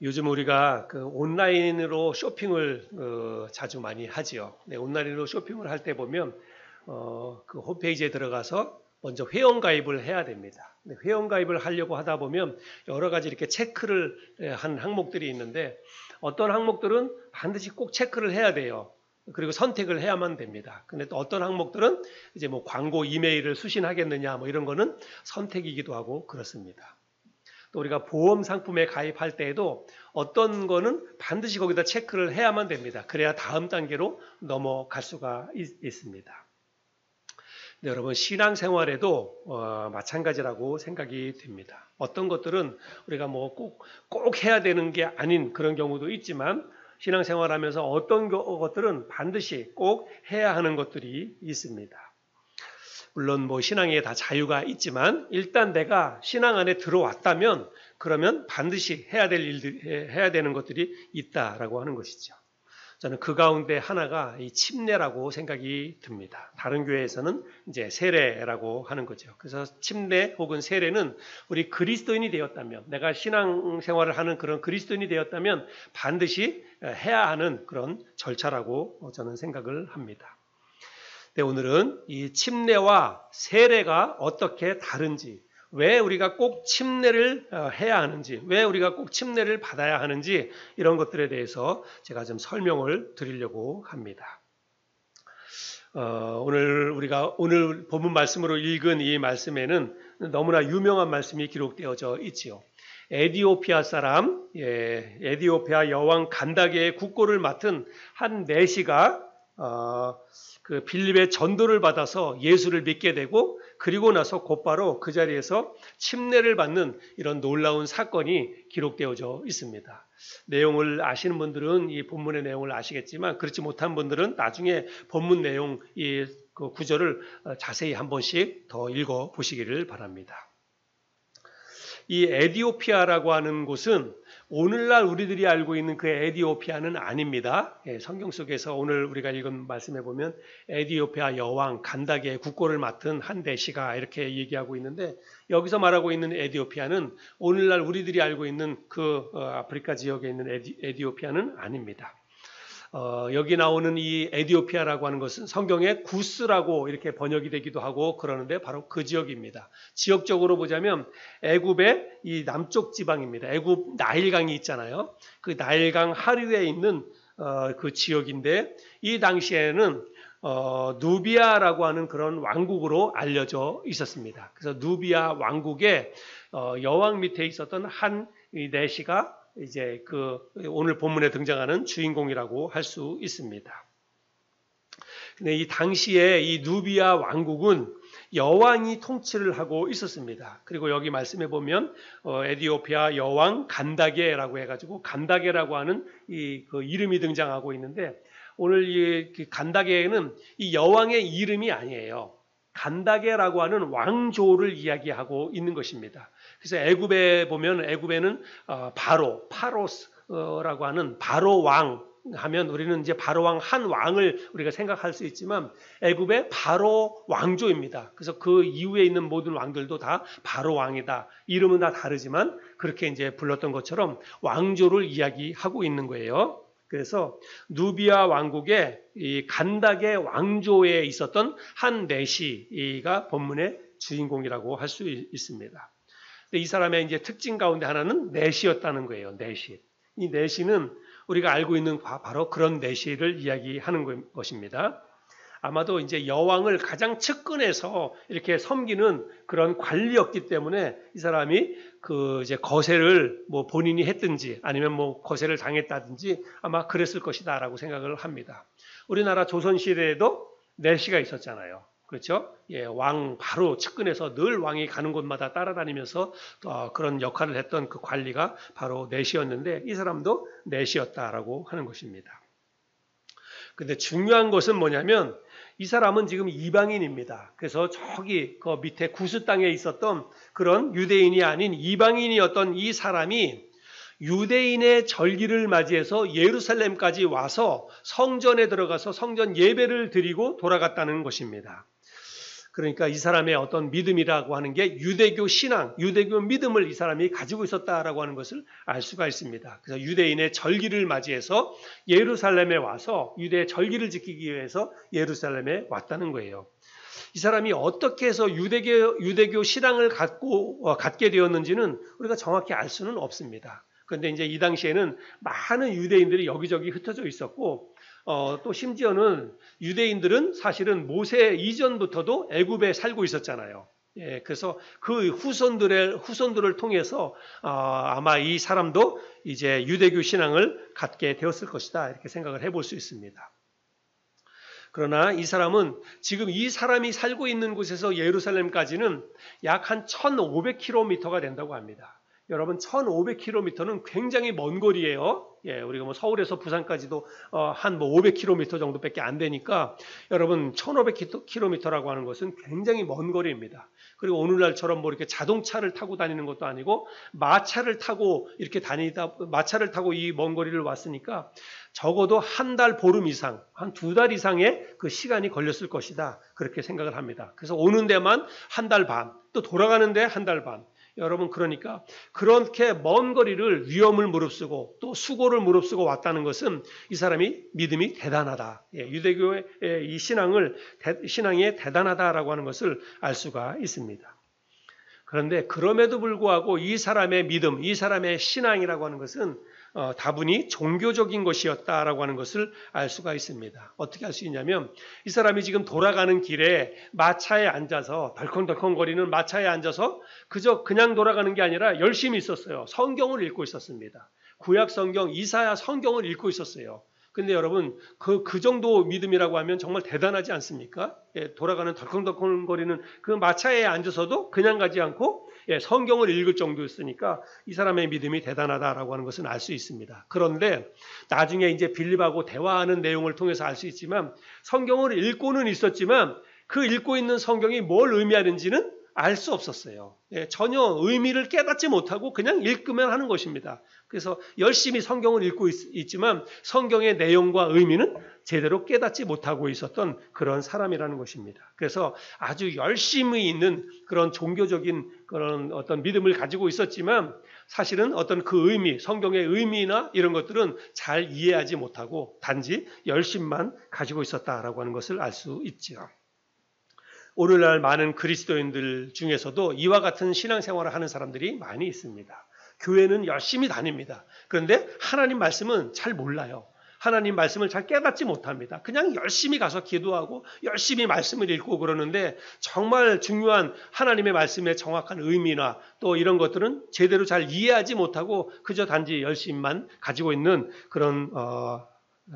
요즘 우리가 그 온라인으로 쇼핑을 자주 많이 하지요. 네, 온라인으로 쇼핑을 할 때 보면 그 홈페이지에 들어가서 먼저 회원 가입을 해야 됩니다. 네, 회원 가입을 하려고 하다 보면 여러 가지 이렇게 체크를 한 항목들이 있는데 어떤 항목들은 반드시 꼭 체크를 해야 돼요. 그리고 선택을 해야만 됩니다. 근데 또 어떤 항목들은 이제 뭐 광고 이메일을 수신하겠느냐 뭐 이런 거는 선택이기도 하고 그렇습니다. 또 우리가 보험 상품에 가입할 때에도 어떤 거는 반드시 거기다 체크를 해야만 됩니다. 그래야 다음 단계로 넘어갈 수가 있습니다. 네, 여러분 신앙생활에도 마찬가지라고 생각이 됩니다. 어떤 것들은 우리가 뭐 꼭 해야 되는 게 아닌 그런 경우도 있지만 신앙생활하면서 어떤 것들은 반드시 꼭 해야 하는 것들이 있습니다. 물론 뭐 신앙에 다 자유가 있지만 일단 내가 신앙 안에 들어왔다면 그러면 반드시 해야 될 일들, 해야 되는 것들이 있다라고 하는 것이죠. 저는 그 가운데 하나가 이 침례라고 생각이 듭니다. 다른 교회에서는 이제 세례라고 하는 거죠. 그래서 침례 혹은 세례는 우리 그리스도인이 되었다면, 내가 신앙생활을 하는 그런 그리스도인이 되었다면 반드시 해야 하는 그런 절차라고 저는 생각을 합니다. 네, 오늘은 이 침례와 세례가 어떻게 다른지, 왜 우리가 꼭 침례를 해야 하는지, 왜 우리가 꼭 침례를 받아야 하는지 이런 것들에 대해서 제가 좀 설명을 드리려고 합니다. 오늘 본문 말씀으로 읽은 이 말씀에는 너무나 유명한 말씀이 기록되어져 있지요. 에디오피아 사람, 에디오피아 여왕 간다게의 국고를 맡은 한 내시가 그 빌립의 전도를 받아서 예수를 믿게 되고 그리고 나서 곧바로 그 자리에서 침례를 받는 이런 놀라운 사건이 기록되어져 있습니다. 내용을 아시는 분들은 이 본문의 내용을 아시겠지만 그렇지 못한 분들은 나중에 본문 내용 이 그 구절을 자세히 한 번씩 더 읽어 보시기를 바랍니다. 이 에디오피아라고 하는 곳은 오늘날 우리들이 알고 있는 그 에디오피아는 아닙니다. 성경 속에서 오늘 우리가 읽은 말씀에 보면 에디오피아 여왕 간다게의 국고를 맡은 한 내시가 이렇게 얘기하고 있는데 여기서 말하고 있는 에디오피아는 오늘날 우리들이 알고 있는 그 아프리카 지역에 있는 에디오피아는 아닙니다. 여기 나오는 이 에디오피아라고 하는 것은 성경에 구스라고 이렇게 번역이 되기도 하고 그러는데 바로 그 지역입니다. 지역적으로 보자면 애굽의 이 남쪽 지방입니다. 애굽 나일강이 있잖아요. 그 나일강 하류에 있는 그 지역인데 이 당시에는 누비아라고 하는 그런 왕국으로 알려져 있었습니다. 그래서 누비아 왕국의 여왕 밑에 있었던 한 내시가 이제 그 오늘 본문에 등장하는 주인공이라고 할 수 있습니다. 근데 이 당시에 이 누비아 왕국은 여왕이 통치를 하고 있었습니다. 그리고 여기 말씀해 보면 에디오피아 여왕 간다게라고 해가지고 간다게라고 하는 이 그 이름이 등장하고 있는데 오늘 이 간다게는 이 여왕의 이름이 아니에요. 간다게라고 하는 왕조를 이야기하고 있는 것입니다. 그래서 애굽에 보면 애굽에는 파로스라고 하는 바로 왕 하면 우리는 이제 바로 왕 한 왕을 우리가 생각할 수 있지만 애굽의 바로 왕조입니다. 그래서 그 이후에 있는 모든 왕들도 다 바로 왕이다. 이름은 다 다르지만 그렇게 이제 불렀던 것처럼 왕조를 이야기하고 있는 거예요. 그래서 누비아 왕국의 이 간다게 왕조에 있었던 한 내시가 본문의 주인공이라고 할 수 있습니다. 이 사람의 이제 특징 가운데 하나는 내시였다는 거예요. 내시. 이 내시는 우리가 알고 있는 바로 그런 내시를 이야기하는 것입니다. 아마도 이제 여왕을 가장 측근에서 이렇게 섬기는 그런 관리였기 때문에 이 사람이 그 이제 거세를 뭐 본인이 했든지 아니면 뭐 거세를 당했다든지 아마 그랬을 것이다라고 생각을 합니다. 우리나라 조선 시대에도 내시가 있었잖아요. 그렇죠? 예, 왕 바로 측근에서 늘 왕이 가는 곳마다 따라다니면서 그런 역할을 했던 그 관리가 바로 내시였는데 이 사람도 내시였다라고 하는 것입니다. 근데 중요한 것은 뭐냐면 이 사람은 지금 이방인입니다. 그래서 저기 그 밑에 구스 땅에 있었던 그런 유대인이 아닌 이방인이었던 이 사람이 유대인의 절기를 맞이해서 예루살렘까지 와서 성전에 들어가서 성전 예배를 드리고 돌아갔다는 것입니다. 그러니까 이 사람의 어떤 믿음이라고 하는 게 유대교 신앙, 유대교 믿음을 이 사람이 가지고 있었다라고 하는 것을 알 수가 있습니다. 그래서 유대인의 절기를 맞이해서 예루살렘에 와서 유대의 절기를 지키기 위해서 예루살렘에 왔다는 거예요. 이 사람이 어떻게 해서 유대교 신앙을 갖게 되었는지는 우리가 정확히 알 수는 없습니다. 그런데 이제 이 당시에는 많은 유대인들이 여기저기 흩어져 있었고, 또 심지어는 유대인들은 사실은 모세 이전부터도 애굽에 살고 있었잖아요. 예, 그래서 그 후손들을 통해서 아마 이 사람도 이제 유대교 신앙을 갖게 되었을 것이다, 이렇게 생각을 해볼 수 있습니다. 그러나 이 사람은 지금 이 사람이 살고 있는 곳에서 예루살렘까지는 약 한 1500km가 된다고 합니다. 여러분, 1500km는 굉장히 먼 거리예요. 예, 우리가 뭐 서울에서 부산까지도 한 500km 정도밖에 안 되니까 여러분 1500km라고 하는 것은 굉장히 먼 거리입니다. 그리고 오늘날처럼 뭐 이렇게 자동차를 타고 다니는 것도 아니고 마차를 타고 이 먼 거리를 왔으니까 적어도 한 달 보름 이상, 한 2달 이상의 그 시간이 걸렸을 것이다, 그렇게 생각을 합니다. 그래서 오는 데만 한 달 반, 또 돌아가는 데 한 달 반. 여러분, 그러니까 그렇게 먼 거리를 위험을 무릅쓰고 또 수고를 무릅쓰고 왔다는 것은 이 사람이 믿음이 대단하다. 예, 유대교의 이 신앙이 대단하다라고 하는 것을 알 수가 있습니다. 그런데 그럼에도 불구하고 이 사람의 믿음, 이 사람의 신앙이라고 하는 것은 다분히 종교적인 것이었다라고 하는 것을 알 수가 있습니다. 어떻게 알 수 있냐면 이 사람이 지금 돌아가는 길에 마차에 앉아서 덜컹덜컹거리는 마차에 앉아서 그냥 돌아가는 게 아니라 열심히 있었어요. 성경을 읽고 있었습니다. 구약 성경, 이사야 성경을 읽고 있었어요. 근데 여러분, 그 정도 믿음이라고 하면 정말 대단하지 않습니까? 예, 돌아가는 덜컹덜컹거리는 그 마차에 앉아서도 그냥 가지 않고 성경을 읽을 정도였으니까 이 사람의 믿음이 대단하다라고 하는 것은 알 수 있습니다. 그런데 나중에 이제 빌립하고 대화하는 내용을 통해서 알 수 있지만 성경을 읽고는 있었지만 그 읽고 있는 성경이 뭘 의미하는지는 알 수 없었어요. 예, 전혀 의미를 깨닫지 못하고 그냥 읽으면 하는 것입니다. 그래서 열심히 성경을 읽고 있지만 성경의 내용과 의미는 제대로 깨닫지 못하고 있었던 그런 사람이라는 것입니다. 그래서 아주 열심히 있는 그런 종교적인 그런 어떤 믿음을 가지고 있었지만 사실은 어떤 그 의미, 성경의 의미나 이런 것들은 잘 이해하지 못하고 단지 열심만 가지고 있었다라고 하는 것을 알 수 있죠. 오늘날 많은 그리스도인들 중에서도 이와 같은 신앙생활을 하는 사람들이 많이 있습니다. 교회는 열심히 다닙니다. 그런데 하나님 말씀은 잘 몰라요. 하나님 말씀을 잘 깨닫지 못합니다. 그냥 열심히 가서 기도하고 열심히 말씀을 읽고 그러는데 정말 중요한 하나님의 말씀의 정확한 의미나 또 이런 것들은 제대로 잘 이해하지 못하고 그저 단지 열심만 가지고 있는 그런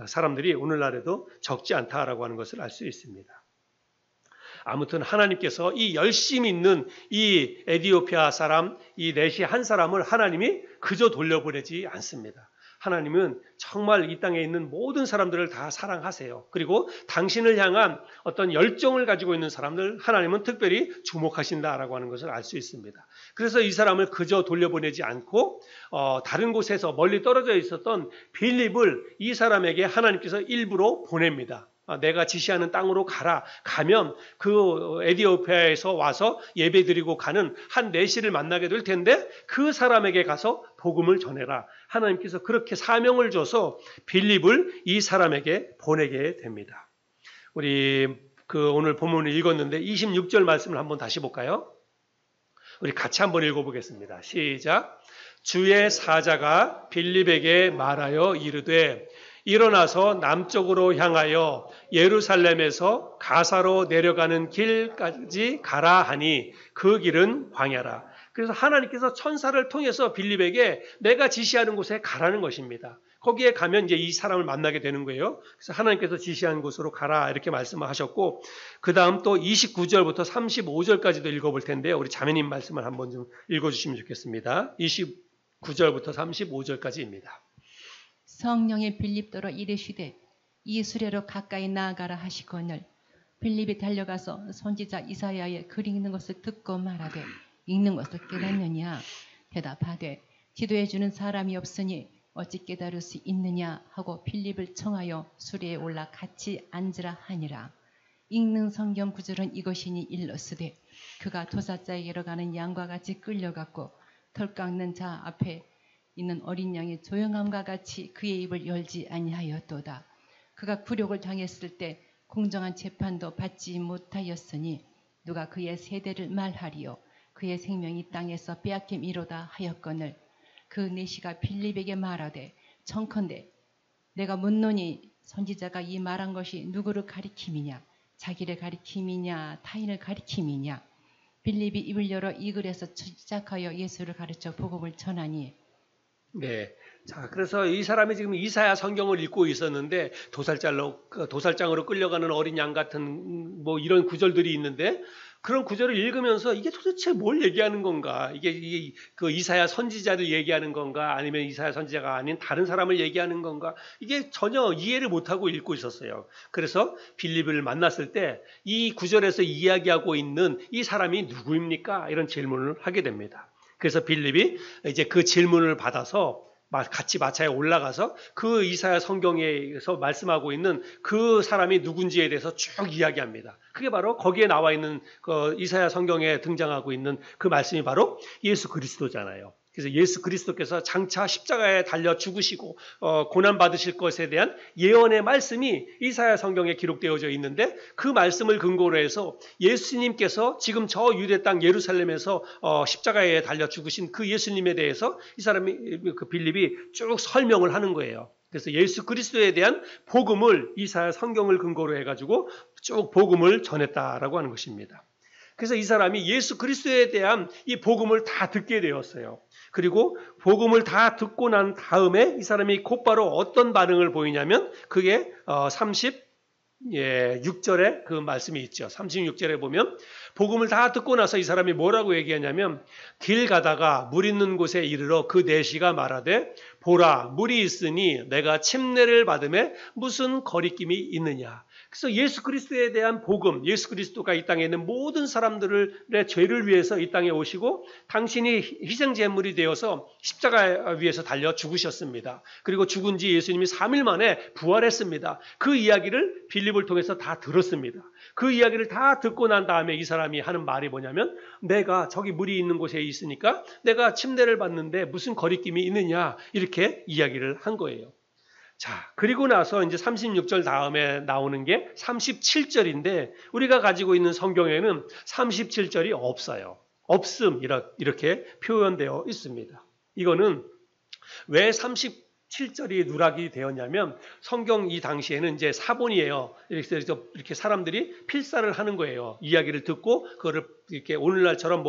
사람들이 오늘날에도 적지 않다라고 하는 것을 알 수 있습니다. 아무튼 하나님께서 이 열심히 있는 이 에디오피아 사람, 이 넷이 한 사람을 하나님이 그저 돌려보내지 않습니다. 하나님은 정말 이 땅에 있는 모든 사람들을 다 사랑하세요. 그리고 당신을 향한 어떤 열정을 가지고 있는 사람들 하나님은 특별히 주목하신다라고 하는 것을 알 수 있습니다. 그래서 이 사람을 그저 돌려보내지 않고 다른 곳에서 멀리 떨어져 있었던 빌립을 이 사람에게 하나님께서 일부러 보냅니다. 내가 지시하는 땅으로 가면 그 에디오피아에서 와서 예배드리고 가는 한 내시를 만나게 될 텐데 그 사람에게 가서 복음을 전해라. 하나님께서 그렇게 사명을 줘서 빌립을 이 사람에게 보내게 됩니다. 우리 오늘 본문을 읽었는데 26절 말씀을 한번 다시 볼까요? 우리 같이 한번 읽어보겠습니다. 시작. 주의 사자가 빌립에게 말하여 이르되 일어나서 남쪽으로 향하여 예루살렘에서 가사로 내려가는 길까지 가라 하니 그 길은 광야라. 그래서 하나님께서 천사를 통해서 빌립에게 내가 지시하는 곳에 가라는 것입니다. 거기에 가면 이제 이 사람을 만나게 되는 거예요. 그래서 하나님께서 지시한 곳으로 가라 이렇게 말씀을 하셨고 그 다음 또 29절부터 35절까지도 읽어볼 텐데요. 우리 자매님 말씀을 한번 좀 읽어주시면 좋겠습니다. 29절부터 35절까지입니다. 성령의 빌립더러 이르시되 이 수레로 가까이 나아가라 하시거늘 빌립이 달려가서 선지자 이사야의 글 읽는 것을 듣고 말하되 읽는 것을 깨닫느냐 대답하되 지도해 주는 사람이 없으니 어찌 깨달을 수 있느냐 하고 빌립을 청하여 수레에 올라 같이 앉으라 하니라. 읽는 성경 구절은 이것이니 일러스되 그가 도사자에게로 가는 양과 같이 끌려갔고 털 깎는 자 앞에 있는 어린 양의 조용함과 같이 그의 입을 열지 아니하였도다. 그가 굴욕을 당했을 때 공정한 재판도 받지 못하였으니 누가 그의 세대를 말하리요. 그의 생명이 땅에서 빼앗김이로다 하였거늘 그 내시가 빌립에게 말하되 청컨대 내가 묻노니 선지자가 이 말한 것이 누구를 가리킴이냐 자기를 가리킴이냐 타인을 가리킴이냐. 빌립이 입을 열어 이 글에서 시작하여 예수를 가르쳐 복음을 전하니. 네. 자, 그래서 이 사람이 지금 이사야 성경을 읽고 있었는데 도살장으로 끌려가는 어린 양 같은 뭐 이런 구절들이 있는데 그런 구절을 읽으면서 이게 도대체 뭘 얘기하는 건가? 이게 그 이사야 선지자를 얘기하는 건가? 아니면 이사야 선지자가 아닌 다른 사람을 얘기하는 건가? 이게 전혀 이해를 못하고 읽고 있었어요. 그래서 빌립을 만났을 때 이 구절에서 이야기하고 있는 이 사람이 누구입니까? 이런 질문을 하게 됩니다. 그래서 빌립이 이제 그 질문을 받아서 같이 마차에 올라가서 그 이사야 성경에서 말씀하고 있는 그 사람이 누군지에 대해서 쭉 이야기합니다. 그게 바로 거기에 나와 있는 그 이사야 성경에 등장하고 있는 그 말씀이 바로 예수 그리스도잖아요. 그래서 예수 그리스도께서 장차 십자가에 달려 죽으시고 고난 받으실 것에 대한 예언의 말씀이 이사야 성경에 기록되어져 있는데 그 말씀을 근거로 해서 예수님께서 지금 저 유대 땅 예루살렘에서 십자가에 달려 죽으신 그 예수님에 대해서 이 사람이 그 빌립이 쭉 설명을 하는 거예요. 그래서 예수 그리스도에 대한 복음을 이사야 성경을 근거로 해가지고 쭉 복음을 전했다라고 하는 것입니다. 그래서 이 사람이 예수 그리스도에 대한 이 복음을 다 듣게 되었어요. 그리고 복음을 다 듣고 난 다음에 이 사람이 곧바로 어떤 반응을 보이냐면 그게 36절에 그 말씀이 있죠. 36절에 보면 복음을 다 듣고 나서 이 사람이 뭐라고 얘기하냐면 길 가다가 물 있는 곳에 이르러 그 내시가 말하되 보라 물이 있으니 내가 침례를 받음에 무슨 거리낌이 있느냐. 그래서 예수 그리스도에 대한 복음, 예수 그리스도가 이 땅에 있는 모든 사람들의 죄를 위해서 이 땅에 오시고 당신이 희생제물이 되어서 십자가 위에서 달려 죽으셨습니다. 그리고 죽은 지 예수님이 3일 만에 부활했습니다. 그 이야기를 빌립을 통해서 다 들었습니다. 그 이야기를 다 듣고 난 다음에 이 사람이 하는 말이 뭐냐면 내가 저기 물이 있는 곳에 있으니까 내가 침례를 받는데 무슨 거리낌이 있느냐 이렇게 이야기를 한 거예요. 자, 그리고 나서 이제 36절 다음에 나오는 게 37절인데 우리가 가지고 있는 성경에는 37절이 없어요. 없음 이렇게 표현되어 있습니다. 이거는 왜 37절이 누락이 되었냐면 성경 이 당시에는 이제 사본이에요. 이렇게 사람들이 필사를 하는 거예요. 이야기를 듣고 그거를 이렇게 오늘날처럼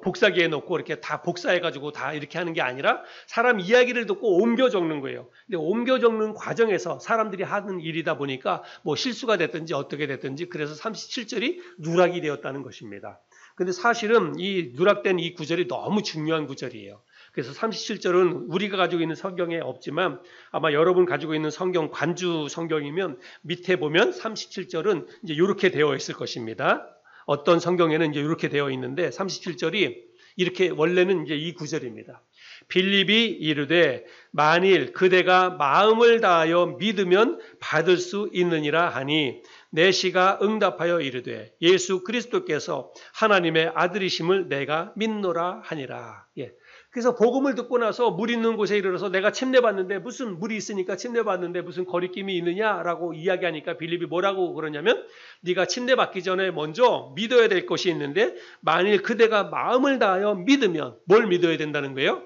복사기에 넣고 이렇게 다 복사해가지고 다 이렇게 하는 게 아니라 사람 이야기를 듣고 옮겨 적는 거예요. 근데 옮겨 적는 과정에서 사람들이 하는 일이다 보니까 실수가 됐든지 어떻게 됐든지 그래서 37절이 누락이 되었다는 것입니다. 근데 사실은 이 누락된 이 구절이 너무 중요한 구절이에요. 그래서 37절은 우리가 가지고 있는 성경에 없지만 아마 여러분 가지고 있는 성경 관주 성경이면 밑에 보면 37절은 이제 이렇게 되어 있을 것입니다. 어떤 성경에는 이제 이렇게 되어 있는데 37절이 이렇게 원래는 이제 이 구절입니다. 빌립이 이르되 만일 그대가 마음을 다하여 믿으면 받을 수 있느니라 하니 내시가 응답하여 이르되 예수 그리스도께서 하나님의 아들이심을 내가 믿노라 하니라. 예. 그래서 복음을 듣고 나서 물 있는 곳에 이르러서 내가 침례받는데 무슨 물이 있으니까 침례받는데 무슨 거리낌이 있느냐라고 이야기하니까 빌립이 뭐라고 그러냐면 네가 침례받기 전에 먼저 믿어야 될 것이 있는데 만일 그대가 마음을 다하여 믿으면 뭘 믿어야 된다는 거예요?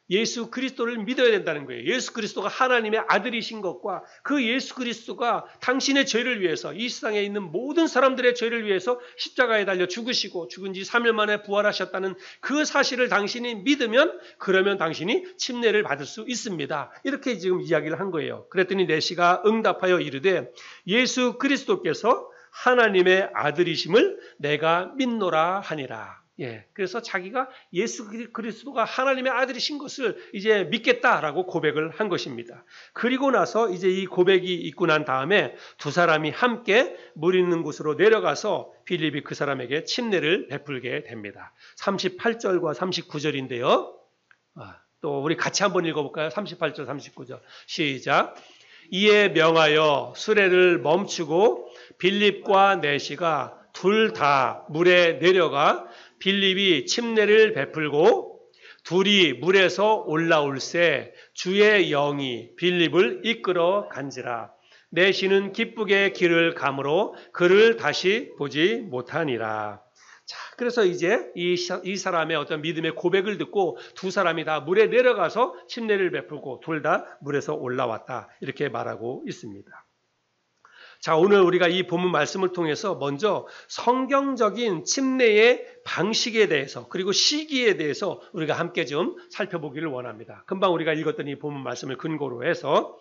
예수 그리스도를 믿어야 된다는 거예요. 예수 그리스도가 하나님의 아들이신 것과 그 예수 그리스도가 당신의 죄를 위해서 이 세상에 있는 모든 사람들의 죄를 위해서 십자가에 달려 죽으시고 죽은 지 3일 만에 부활하셨다는 그 사실을 당신이 믿으면 그러면 당신이 침례를 받을 수 있습니다. 이렇게 지금 이야기를 한 거예요. 그랬더니 내시가 응답하여 이르되 예수 그리스도께서 하나님의 아들이심을 내가 믿노라 하니라. 예, 그래서 자기가 예수 그리스도가 하나님의 아들이신 것을 이제 믿겠다라고 고백을 한 것입니다. 그리고 나서 이제 이 고백이 있고 난 다음에 두 사람이 함께 물 있는 곳으로 내려가서 빌립이 그 사람에게 침례를 베풀게 됩니다. 38절과 39절인데요. 또 우리 같이 한번 읽어볼까요? 38절, 39절. 시작. 이에 명하여 수레를 멈추고 빌립과 내시가 둘 다 물에 내려가 빌립이 침례를 베풀고 둘이 물에서 올라올새 주의 영이 빌립을 이끌어 간지라. 내시는 기쁘게 길을 가므로 그를 다시 보지 못하니라. 자, 그래서 이제 이 사람의 어떤 믿음의 고백을 듣고 두 사람이 다 물에 내려가서 침례를 베풀고 둘 다 물에서 올라왔다. 이렇게 말하고 있습니다. 자, 오늘 우리가 이 본문 말씀을 통해서 먼저 성경적인 침례의 방식에 대해서 그리고 시기에 대해서 우리가 함께 좀 살펴보기를 원합니다. 금방 우리가 읽었던 이 본문 말씀을 근거로 해서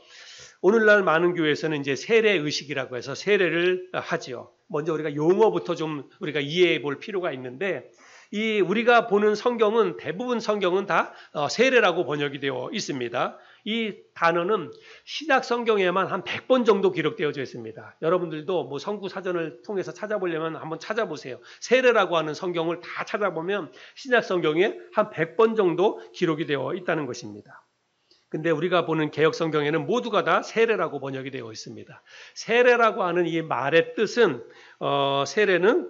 오늘날 많은 교회에서는 이제 세례 의식이라고 해서 세례를 하지요. 먼저 우리가 용어부터 좀 우리가 이해해 볼 필요가 있는데 이 우리가 보는 성경은 대부분 성경은 다 세례라고 번역이 되어 있습니다. 이 단어는 신약 성경에만 한 100번 정도 기록되어져 있습니다. 여러분들도 뭐 성구 사전을 통해서 찾아보려면 한번 찾아보세요. 세례라고 하는 성경을 다 찾아보면 신약 성경에 한 100번 정도 기록이 되어 있다는 것입니다. 근데 우리가 보는 개역 성경에는 모두가 다 세례라고 번역이 되어 있습니다. 세례라고 하는 이 말의 뜻은 세례는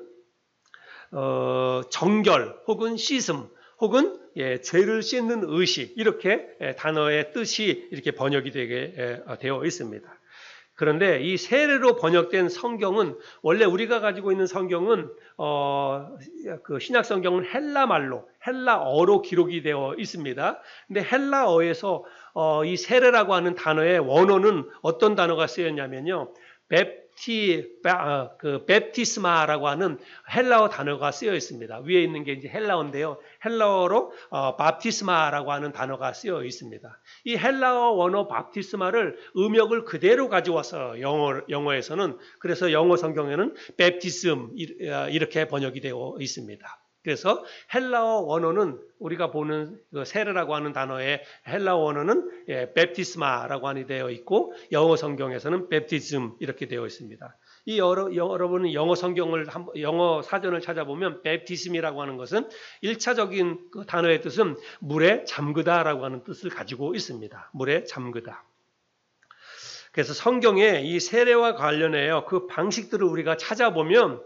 정결 혹은 씻음 혹은 죄를 씻는 의식 이렇게 단어의 뜻이 이렇게 번역이 되게 되어 있습니다. 그런데 이 세례로 번역된 성경은 원래 우리가 가지고 있는 성경은 그 신약 성경은 헬라어로 기록이 되어 있습니다. 근데 헬라어에서 이 세례라고 하는 단어의 원어는 어떤 단어가 쓰였냐면요. 베프티스마라고 하는 헬라어 단어가 쓰여 있습니다. 위에 있는 게 이제 헬라어인데요. 헬라어로 밥티스마라고 하는 단어가 쓰여 있습니다. 이 헬라어 원어 밥티스마를 음역을 그대로 가져와서 영어에서는 그래서 영어 성경에는 베프티즘 이렇게 번역이 되어 있습니다. 그래서 헬라어 원어는 우리가 보는 그 세례라고 하는 단어의 헬라어 원어는 베프티스마라고 하니 되어 있고 영어 성경에서는 베프티즘 이렇게 되어 있습니다. 이 여러분은 영어 사전을 찾아보면 베프티즘이라고 하는 것은 1차적인 그 단어의 뜻은 물에 잠그다라고 하는 뜻을 가지고 있습니다. 물에 잠그다. 그래서 성경에 이 세례와 관련해요 그 방식들을 우리가 찾아보면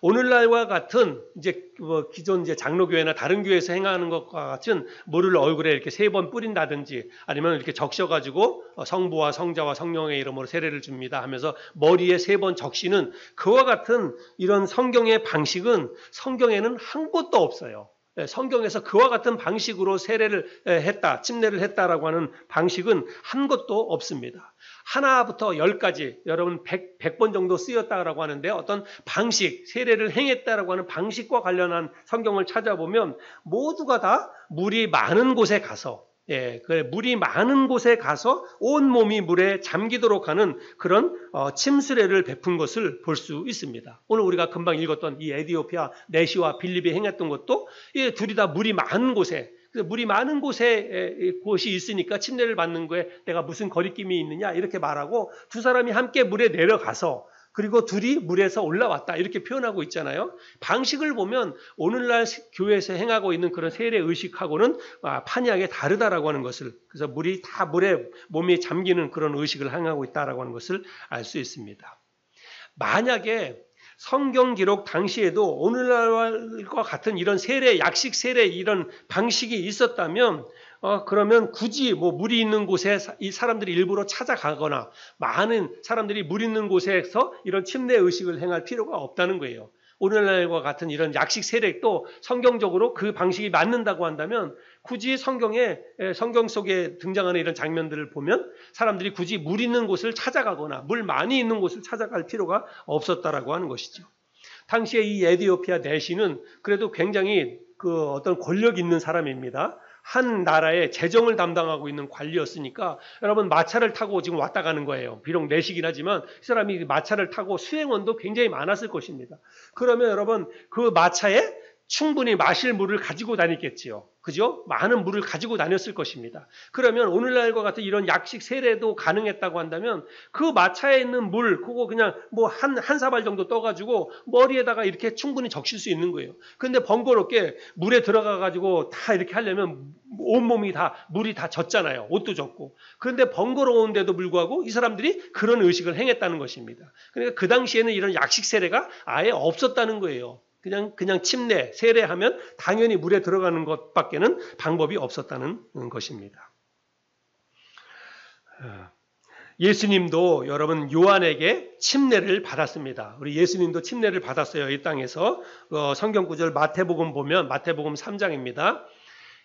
오늘날과 같은 이제 기존 이제 장로교회나 다른 교회에서 행하는 것과 같은 물을 얼굴에 이렇게 3번 뿌린다든지 아니면 이렇게 적셔가지고 성부와 성자와 성령의 이름으로 세례를 줍니다 하면서 머리에 3번 적시는 그와 같은 이런 성경의 방식은 성경에는 한 곳도 없어요. 성경에서 그와 같은 방식으로 세례를 했다, 침례를 했다라고 하는 방식은 한 곳도 없습니다. 하나부터 10까지 여러분 100번 정도 쓰였다라고 하는데 어떤 방식, 세례를 행했다라고 하는 방식과 관련한 성경을 찾아보면 모두가 다 물이 많은 곳에 가서 물이 많은 곳에 가서 온몸이 물에 잠기도록 하는 그런 침수례를 베푼 것을 볼 수 있습니다. 오늘 우리가 금방 읽었던 이 에디오피아 내시와 빌립이 행했던 것도 이 둘이 다 물이 많은 곳에 곳이 있으니까 침례를 받는 거에 내가 무슨 거리낌이 있느냐 이렇게 말하고 두 사람이 함께 물에 내려가서 그리고 둘이 물에서 올라왔다 이렇게 표현하고 있잖아요. 방식을 보면 오늘날 교회에서 행하고 있는 그런 세례 의식하고는 판이하게 다르다라고 하는 것을 그래서 물이 다 물에 몸이 잠기는 그런 의식을 행하고 있다라고 하는 것을 알 수 있습니다. 만약에 성경 기록 당시에도 오늘날과 같은 이런 세례, 약식 세례 이런 방식이 있었다면 그러면 굳이 뭐 물이 있는 곳에 이 사람들이 일부러 찾아가거나 많은 사람들이 물 있는 곳에서 이런 침례 의식을 행할 필요가 없다는 거예요. 오늘날과 같은 이런 약식 세례도 성경적으로 그 방식이 맞는다고 한다면 굳이 성경 속에 등장하는 이런 장면들을 보면 사람들이 굳이 물 있는 곳을 찾아가거나 물 많이 있는 곳을 찾아갈 필요가 없었다라고 하는 것이죠. 당시에 이 에디오피아 내시는 그래도 굉장히 그 어떤 권력 있는 사람입니다. 한 나라의 재정을 담당하고 있는 관리였으니까 여러분 마차를 타고 지금 왔다 가는 거예요. 비록 내시긴 하지만 이 사람이 마차를 타고 수행원도 굉장히 많았을 것입니다. 그러면 여러분 그 마차에 충분히 마실 물을 가지고 다녔겠지요. 그죠? 많은 물을 가지고 다녔을 것입니다. 그러면 오늘날과 같은 이런 약식 세례도 가능했다고 한다면 그 마차에 있는 물, 그거 그냥 뭐 한 사발 정도 떠가지고 머리에다가 이렇게 충분히 적실 수 있는 거예요. 근데 번거롭게 물에 들어가가지고 다 이렇게 하려면 온몸이 다, 물이 다 젖잖아요. 옷도 젖고. 그런데 번거로운데도 불구하고 이 사람들이 그런 의식을 행했다는 것입니다. 그러니까 그 당시에는 이런 약식 세례가 아예 없었다는 거예요. 그냥 침례, 세례하면 당연히 물에 들어가는 것밖에는 방법이 없었다는 것입니다. 예수님도 여러분 요한에게 침례를 받았습니다. 우리 예수님도 침례를 받았어요. 이 땅에서. 성경 구절 마태복음 보면 마태복음 3장입니다.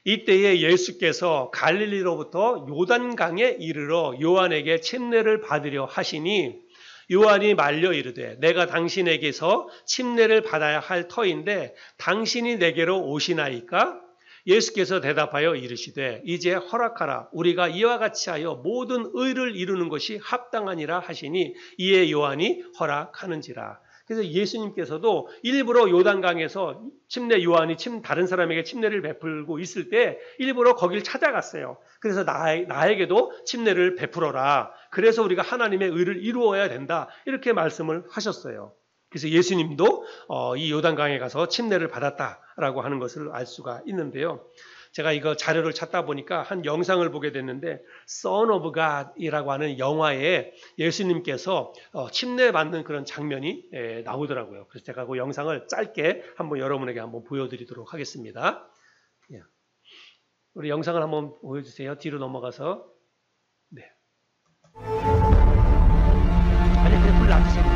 이때에 예수께서 갈릴리로부터 요단강에 이르러 요한에게 침례를 받으려 하시니 요한이 말려 이르되 내가 당신에게서 침례를 받아야 할 터인데 당신이 내게로 오시나이까? 예수께서 대답하여 이르시되 이제 허락하라. 우리가 이와 같이 하여 모든 의를 이루는 것이 합당하니라 하시니 이에 요한이 허락하는지라. 그래서 예수님께서도 일부러 요단강에서 침례 요한이 다른 사람에게 침례를 베풀고 있을 때 일부러 거길 찾아갔어요. 그래서 나에게도 침례를 베풀어라. 그래서 우리가 하나님의 의를 이루어야 된다. 이렇게 말씀을 하셨어요. 그래서 예수님도 이 요단강에 가서 침례를 받았다라고 하는 것을 알 수가 있는데요. 제가 이거 자료를 찾다 보니까 한 영상을 보게 됐는데 Son of God이라고 하는 영화에 예수님께서 침례받는 그런 장면이 나오더라고요. 그래서 제가 그 영상을 짧게 한번 여러분에게 한번 보여드리도록 하겠습니다. 우리 영상을 한번 보여주세요. 뒤로 넘어가서. 네. 아니 그냥 불 놔두세요.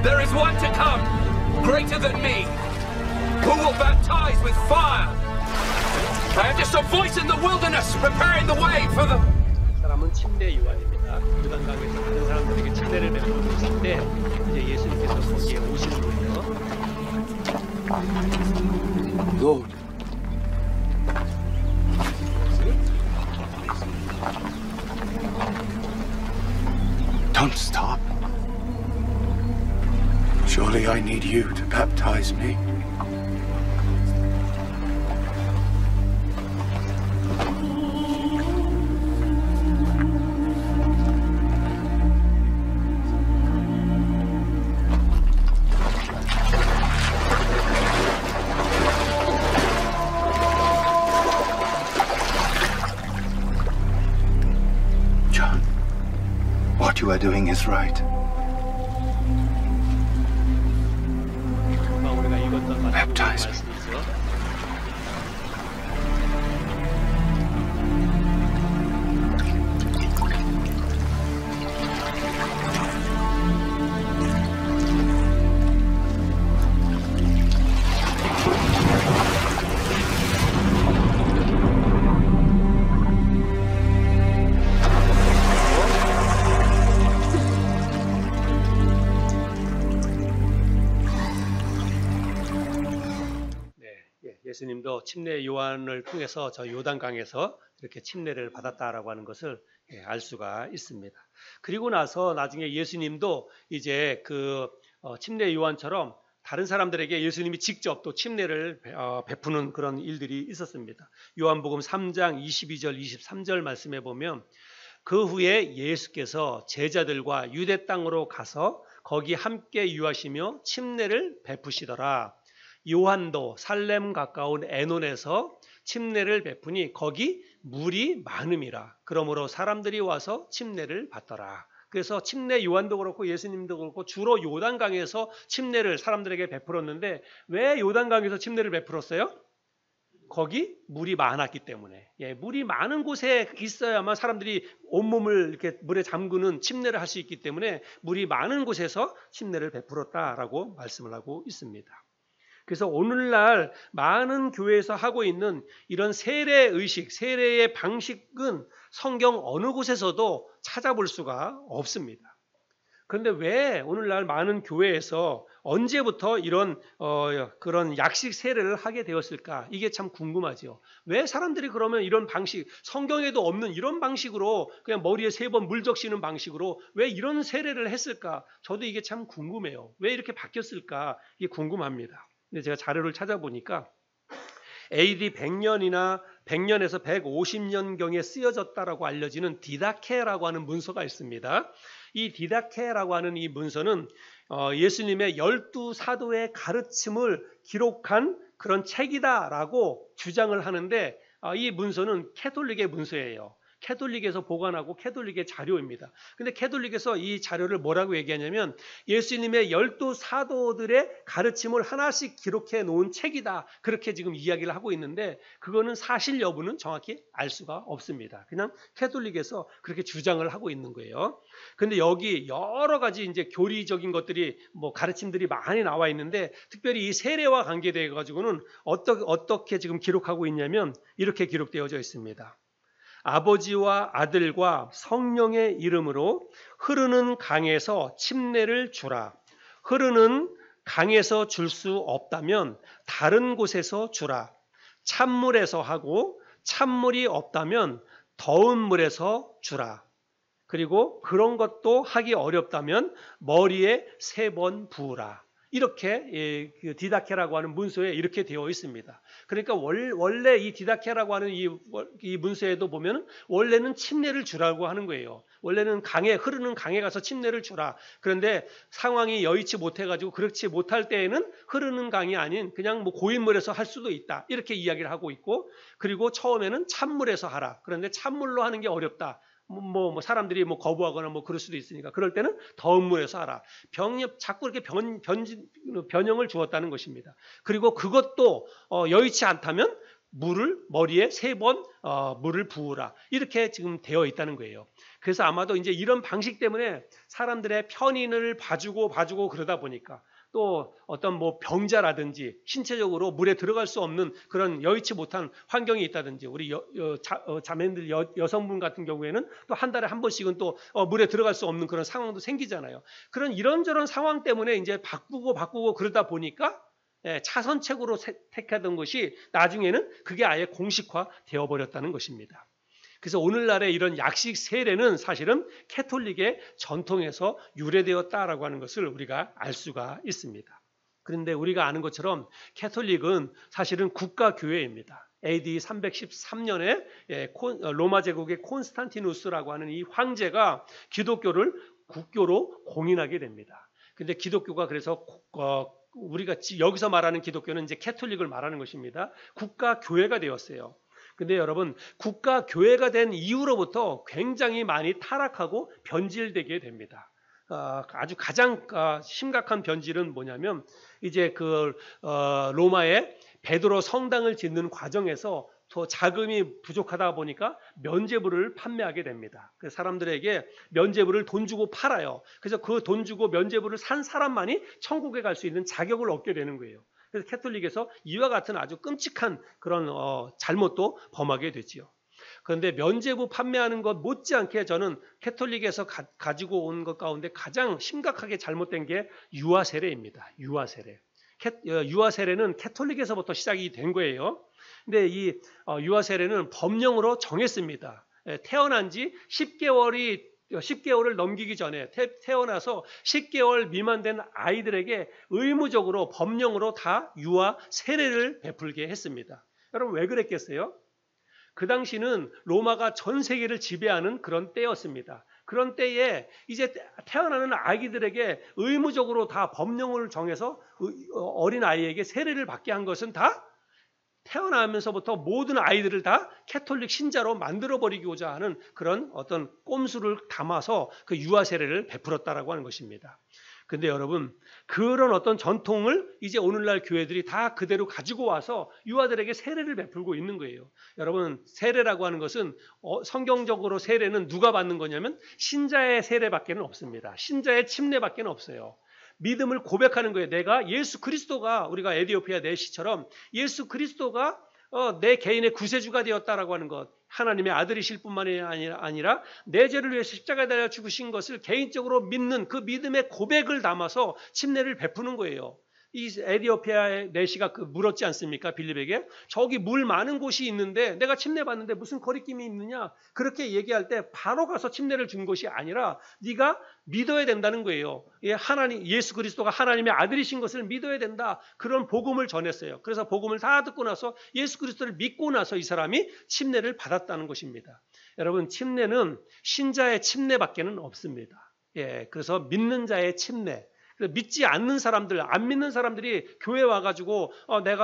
There is one to come, greater than me, who will baptize with fire. I am just a voice in the wilderness, preparing the way for the... 사람은 침례 요한입니다. 요단강에서 다른 사람들에게 침례를 베풀고 있을 때 이제 예수님께서 거기에 오시는 거예요. Lord, don't stop. Surely I need you to baptize me. John, what you are doing is right. Baptize me. 예수님도 침례 요한을 통해서 저 요단강에서 이렇게 침례를 받았다라고 하는 것을 알 수가 있습니다. 그리고 나서 나중에 예수님도 이제 그 침례 요한처럼 다른 사람들에게 예수님이 직접 또 침례를 베푸는 그런 일들이 있었습니다. 요한복음 3장 22절 23절 말씀해 보면 그 후에 예수께서 제자들과 유대 땅으로 가서 거기 함께 유하시며 침례를 베푸시더라. 요한도 살렘 가까운 에논에서 침례를 베푸니 거기 물이 많음이라. 그러므로 사람들이 와서 침례를 받더라. 그래서 침례 요한도 그렇고 예수님도 그렇고 주로 요단강에서 침례를 사람들에게 베풀었는데 왜 요단강에서 침례를 베풀었어요? 거기 물이 많았기 때문에. 물이 많은 곳에 있어야만 사람들이 온몸을 이렇게 물에 잠그는 침례를 할 수 있기 때문에 물이 많은 곳에서 침례를 베풀었다라고 말씀을 하고 있습니다. 그래서 오늘날 많은 교회에서 하고 있는 이런 세례 의식, 세례의 방식은 성경 어느 곳에서도 찾아볼 수가 없습니다. 그런데 왜 오늘날 많은 교회에서 언제부터 이런 그런 약식 세례를 하게 되었을까? 이게 참 궁금하죠. 왜 사람들이 그러면 이런 방식, 성경에도 없는 이런 방식으로 그냥 머리에 3번 물 적시는 방식으로 왜 이런 세례를 했을까? 저도 이게 참 궁금해요. 왜 이렇게 바뀌었을까? 이게 궁금합니다. 근데 제가 자료를 찾아보니까 AD 100년이나 100년에서 150년경에 쓰여졌다라고 알려지는 디다케라고 하는 문서가 있습니다. 이 디다케라고 하는 이 문서는 예수님의 12사도의 가르침을 기록한 그런 책이다라고 주장을 하는데 이 문서는 캐톨릭의 문서예요. 캐톨릭에서 보관하고 캐톨릭의 자료입니다. 근데 캐톨릭에서 이 자료를 뭐라고 얘기하냐면 예수님의 12사도들의 가르침을 하나씩 기록해 놓은 책이다. 그렇게 지금 이야기를 하고 있는데 그거는 사실 여부는 정확히 알 수가 없습니다. 그냥 캐톨릭에서 그렇게 주장을 하고 있는 거예요. 근데 여기 여러 가지 이제 교리적인 것들이 뭐 가르침들이 많이 나와 있는데 특별히 이 세례와 관계되어 가지고는 어떻게 지금 기록하고 있냐면 이렇게 기록되어져 있습니다. 아버지와 아들과 성령의 이름으로 흐르는 강에서 침례를 주라. 흐르는 강에서 줄 수 없다면 다른 곳에서 주라. 찬물에서 하고 찬물이 없다면 더운 물에서 주라. 그리고 그런 것도 하기 어렵다면 머리에 3번 부으라. 이렇게 그 디다케라고 하는 문서에 이렇게 되어 있습니다. 그러니까 원래 이 디다케라고 하는 이 문서에도 보면 원래는 침례를 주라고 하는 거예요. 원래는 흐르는 강에 가서 침례를 주라. 그런데 상황이 여의치 못해가지고 그렇지 못할 때에는 흐르는 강이 아닌 그냥 뭐 고인물에서 할 수도 있다. 이렇게 이야기를 하고 있고 그리고 처음에는 찬물에서 하라. 그런데 찬물로 하는 게 어렵다. 사람들이 거부하거나 그럴 수도 있으니까 그럴 때는 더운 물에서 하라. 자꾸 이렇게 변형을 주었다는 것입니다. 그리고 그것도 여의치 않다면 머리에 3번 물을 부으라. 이렇게 지금 되어 있다는 거예요. 그래서 아마도 이제 이런 방식 때문에 사람들의 편인을 봐주고 그러다 보니까 또 어떤 병자라든지 신체적으로 물에 들어갈 수 없는 그런 여의치 못한 환경이 있다든지 우리 자매들 여성분 같은 경우에는 또 한 달에 한 번씩은 또 물에 들어갈 수 없는 그런 상황도 생기잖아요. 그런 이런저런 상황 때문에 이제 바꾸고 그러다 보니까 차선책으로 택하던 것이 나중에는 그게 아예 공식화 되어 버렸다는 것입니다. 그래서 오늘날의 이런 약식 세례는 사실은 캐톨릭의 전통에서 유래되었다라고 하는 것을 우리가 알 수가 있습니다. 그런데 우리가 아는 것처럼 캐톨릭은 사실은 국가교회입니다. AD 313년에 로마 제국의 콘스탄티누스라고 하는 이 황제가 기독교를 국교로 공인하게 됩니다. 근데 기독교가 그래서 우리가 여기서 말하는 기독교는 이제 캐톨릭을 말하는 것입니다. 국가교회가 되었어요. 근데 여러분 국가교회가 된 이후로부터 굉장히 많이 타락하고 변질되게 됩니다. 아주 가장 심각한 변질은 뭐냐면 이제 로마의 베드로 성당을 짓는 과정에서 더 자금이 부족하다 보니까 면죄부를 판매하게 됩니다. 그 사람들에게 면죄부를 돈 주고 팔아요. 그래서 그 돈 주고 면죄부를 산 사람만이 천국에 갈 수 있는 자격을 얻게 되는 거예요. 그래서 캐톨릭에서 이와 같은 아주 끔찍한 그런 잘못도 범하게 되지요. 그런데 면죄부 판매하는 것 못지않게 저는 캐톨릭에서 가지고 온 것 가운데 가장 심각하게 잘못된 게 유아 세례입니다. 유아 세례. 유아 세례는 캐톨릭에서부터 시작이 된 거예요. 근데 이 유아 세례는 법령으로 정했습니다. 태어난 지 10개월을 넘기기 전에 태어나서 10개월 미만 된 아이들에게 의무적으로 법령으로 다 유아 세례를 베풀게 했습니다. 여러분 왜 그랬겠어요? 그 당시는 로마가 전 세계를 지배하는 그런 때였습니다. 그런 때에 이제 태어나는 아기들에게 의무적으로 다 법령을 정해서 어린 아이에게 세례를 받게 한 것은 다 태어나면서부터 모든 아이들을 다 캐톨릭 신자로 만들어버리고자 하는 그런 어떤 꼼수를 담아서 그 유아 세례를 베풀었다라고 하는 것입니다. 근데 여러분 그런 어떤 전통을 이제 오늘날 교회들이 다 그대로 가지고 와서 유아들에게 세례를 베풀고 있는 거예요. 여러분 세례라고 하는 것은 성경적으로 세례는 누가 받는 거냐면 신자의 세례밖에는 없습니다. 신자의 침례밖에는 없어요. 믿음을 고백하는 거예요. 내가 예수 그리스도가 우리가 에디오피아 내시처럼 예수 그리스도가 내 개인의 구세주가 되었다라고 하는 것, 하나님의 아들이실 뿐만이 아니라 내 죄를 위해 십자가에 달려 죽으신 것을 개인적으로 믿는 그 믿음의 고백을 담아서 침례를 베푸는 거예요. 이 에디오피아의 내시가 물었지 않습니까? 빌립에게. 저기 물 많은 곳이 있는데 내가 침례 받는데 무슨 거리낌이 있느냐? 그렇게 얘기할 때 바로 가서 침례를 준 것이 아니라 네가 믿어야 된다는 거예요. 하나님, 예수 그리스도가 하나님의 아들이신 것을 믿어야 된다. 그런 복음을 전했어요. 그래서 복음을 다 듣고 나서 예수 그리스도를 믿고 나서 이 사람이 침례를 받았다는 것입니다. 여러분, 침례는 신자의 침례밖에는 없습니다. 그래서 믿는 자의 침례. 믿지 않는 사람들, 안 믿는 사람들이 교회 와가지고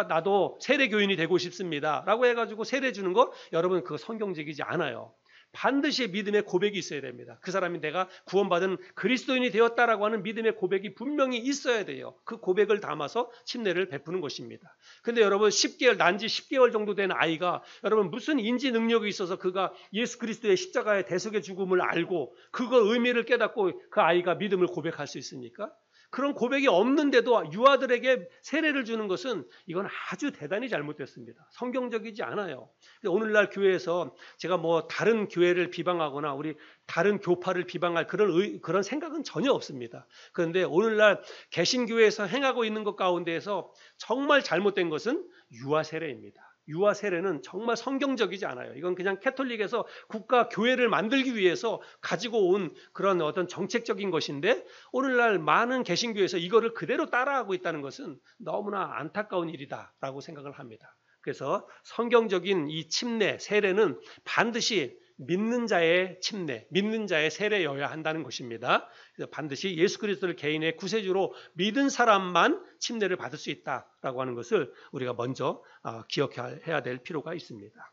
나도 세례 교인이 되고 싶습니다 라고 해가지고 세례 주는 거, 여러분 그거 성경적이지 않아요. 반드시 믿음의 고백이 있어야 됩니다. 그 사람이 내가 구원받은 그리스도인이 되었다라고 하는 믿음의 고백이 분명히 있어야 돼요. 그 고백을 담아서 침례를 베푸는 것입니다. 근데 여러분, 난지 10개월 정도 된 아이가 여러분 무슨 인지 능력이 있어서 그가 예수 그리스도의 십자가의 대속의 죽음을 알고 그거 의미를 깨닫고 그 아이가 믿음을 고백할 수 있습니까? 그런 고백이 없는데도 유아들에게 세례를 주는 것은 이건 아주 대단히 잘못됐습니다. 성경적이지 않아요. 오늘날 교회에서 제가 뭐 다른 교회를 비방하거나 우리 다른 교파를 비방할 그런 생각은 전혀 없습니다. 그런데 오늘날 개신교회에서 행하고 있는 것 가운데에서 정말 잘못된 것은 유아 세례입니다. 유아 세례는 정말 성경적이지 않아요. 이건 그냥 캐톨릭에서 국가 교회를 만들기 위해서 가지고 온 그런 어떤 정책적인 것인데, 오늘날 많은 개신교에서 이거를 그대로 따라하고 있다는 것은 너무나 안타까운 일이다라고 생각을 합니다. 그래서 성경적인 이 침례, 세례는 반드시 믿는 자의 침례, 믿는 자의 세례여야 한다는 것입니다. 그래서 반드시 예수 그리스도를 개인의 구세주로 믿은 사람만 침례를 받을 수 있다라고 하는 것을 우리가 먼저 기억해야 될 필요가 있습니다.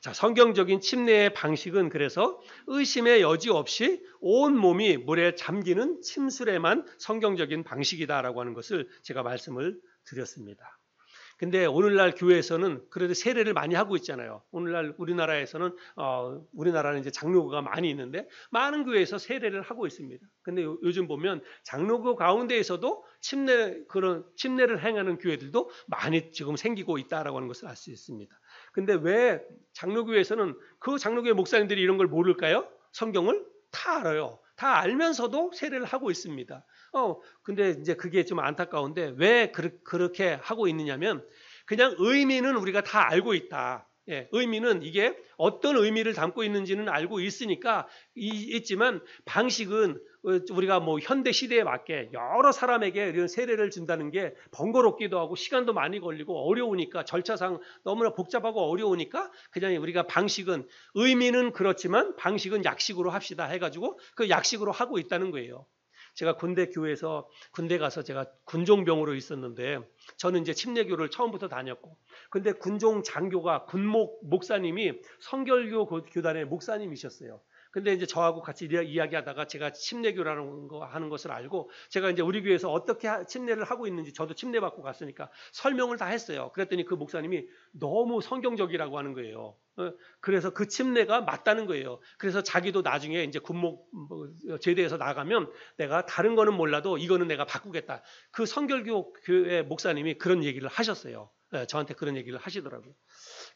자, 성경적인 침례의 방식은 그래서 의심의 여지 없이 온 몸이 물에 잠기는 침수례만 성경적인 방식이다라고 하는 것을 제가 말씀을 드렸습니다. 근데 오늘날 교회에서는 그래도 세례를 많이 하고 있잖아요. 오늘날 우리나라에서는 우리나라는 이제 장로교가 많이 있는데 많은 교회에서 세례를 하고 있습니다. 근데 요즘 보면 장로교 가운데에서도 그런 침례를 행하는 교회들도 많이 지금 생기고 있다라고 하는 것을 알 수 있습니다. 근데 왜 장로교에서는 그 장로교회 목사님들이 이런 걸 모를까요? 성경을 다 알아요. 다 알면서도 세례를 하고 있습니다. 근데 이제 그게 좀 안타까운데 왜 그렇게 하고 있느냐면, 그냥 의미는 우리가 다 알고 있다. 의미는 이게 어떤 의미를 담고 있는지는 알고 있으니까 있지만, 방식은 우리가 뭐 현대 시대에 맞게 여러 사람에게 이런 세례를 준다는 게 번거롭기도 하고 시간도 많이 걸리고 어려우니까, 절차상 너무나 복잡하고 어려우니까 그냥 우리가 방식은, 의미는 그렇지만 방식은 약식으로 합시다 해가지고 그 약식으로 하고 있다는 거예요. 제가 군대 가서 제가 군종병으로 있었는데, 저는 이제 침례교를 처음부터 다녔고, 근데 군종 장교가 목사님이 성결교 교단의 목사님이셨어요. 근데 이제 저하고 같이 이야기하다가 제가 침례교라는 거 하는 것을 알고, 제가 이제 우리 교회에서 어떻게 침례를 하고 있는지, 저도 침례 받고 갔으니까 설명을 다 했어요. 그랬더니 그 목사님이 너무 성경적이라고 하는 거예요. 그래서 그 침례가 맞다는 거예요. 그래서 자기도 나중에 이제 군목 제대에서 나가면 내가 다른 거는 몰라도 이거는 내가 바꾸겠다. 그 성결교 교회 목사님이 그런 얘기를 하셨어요. 저한테 그런 얘기를 하시더라고요.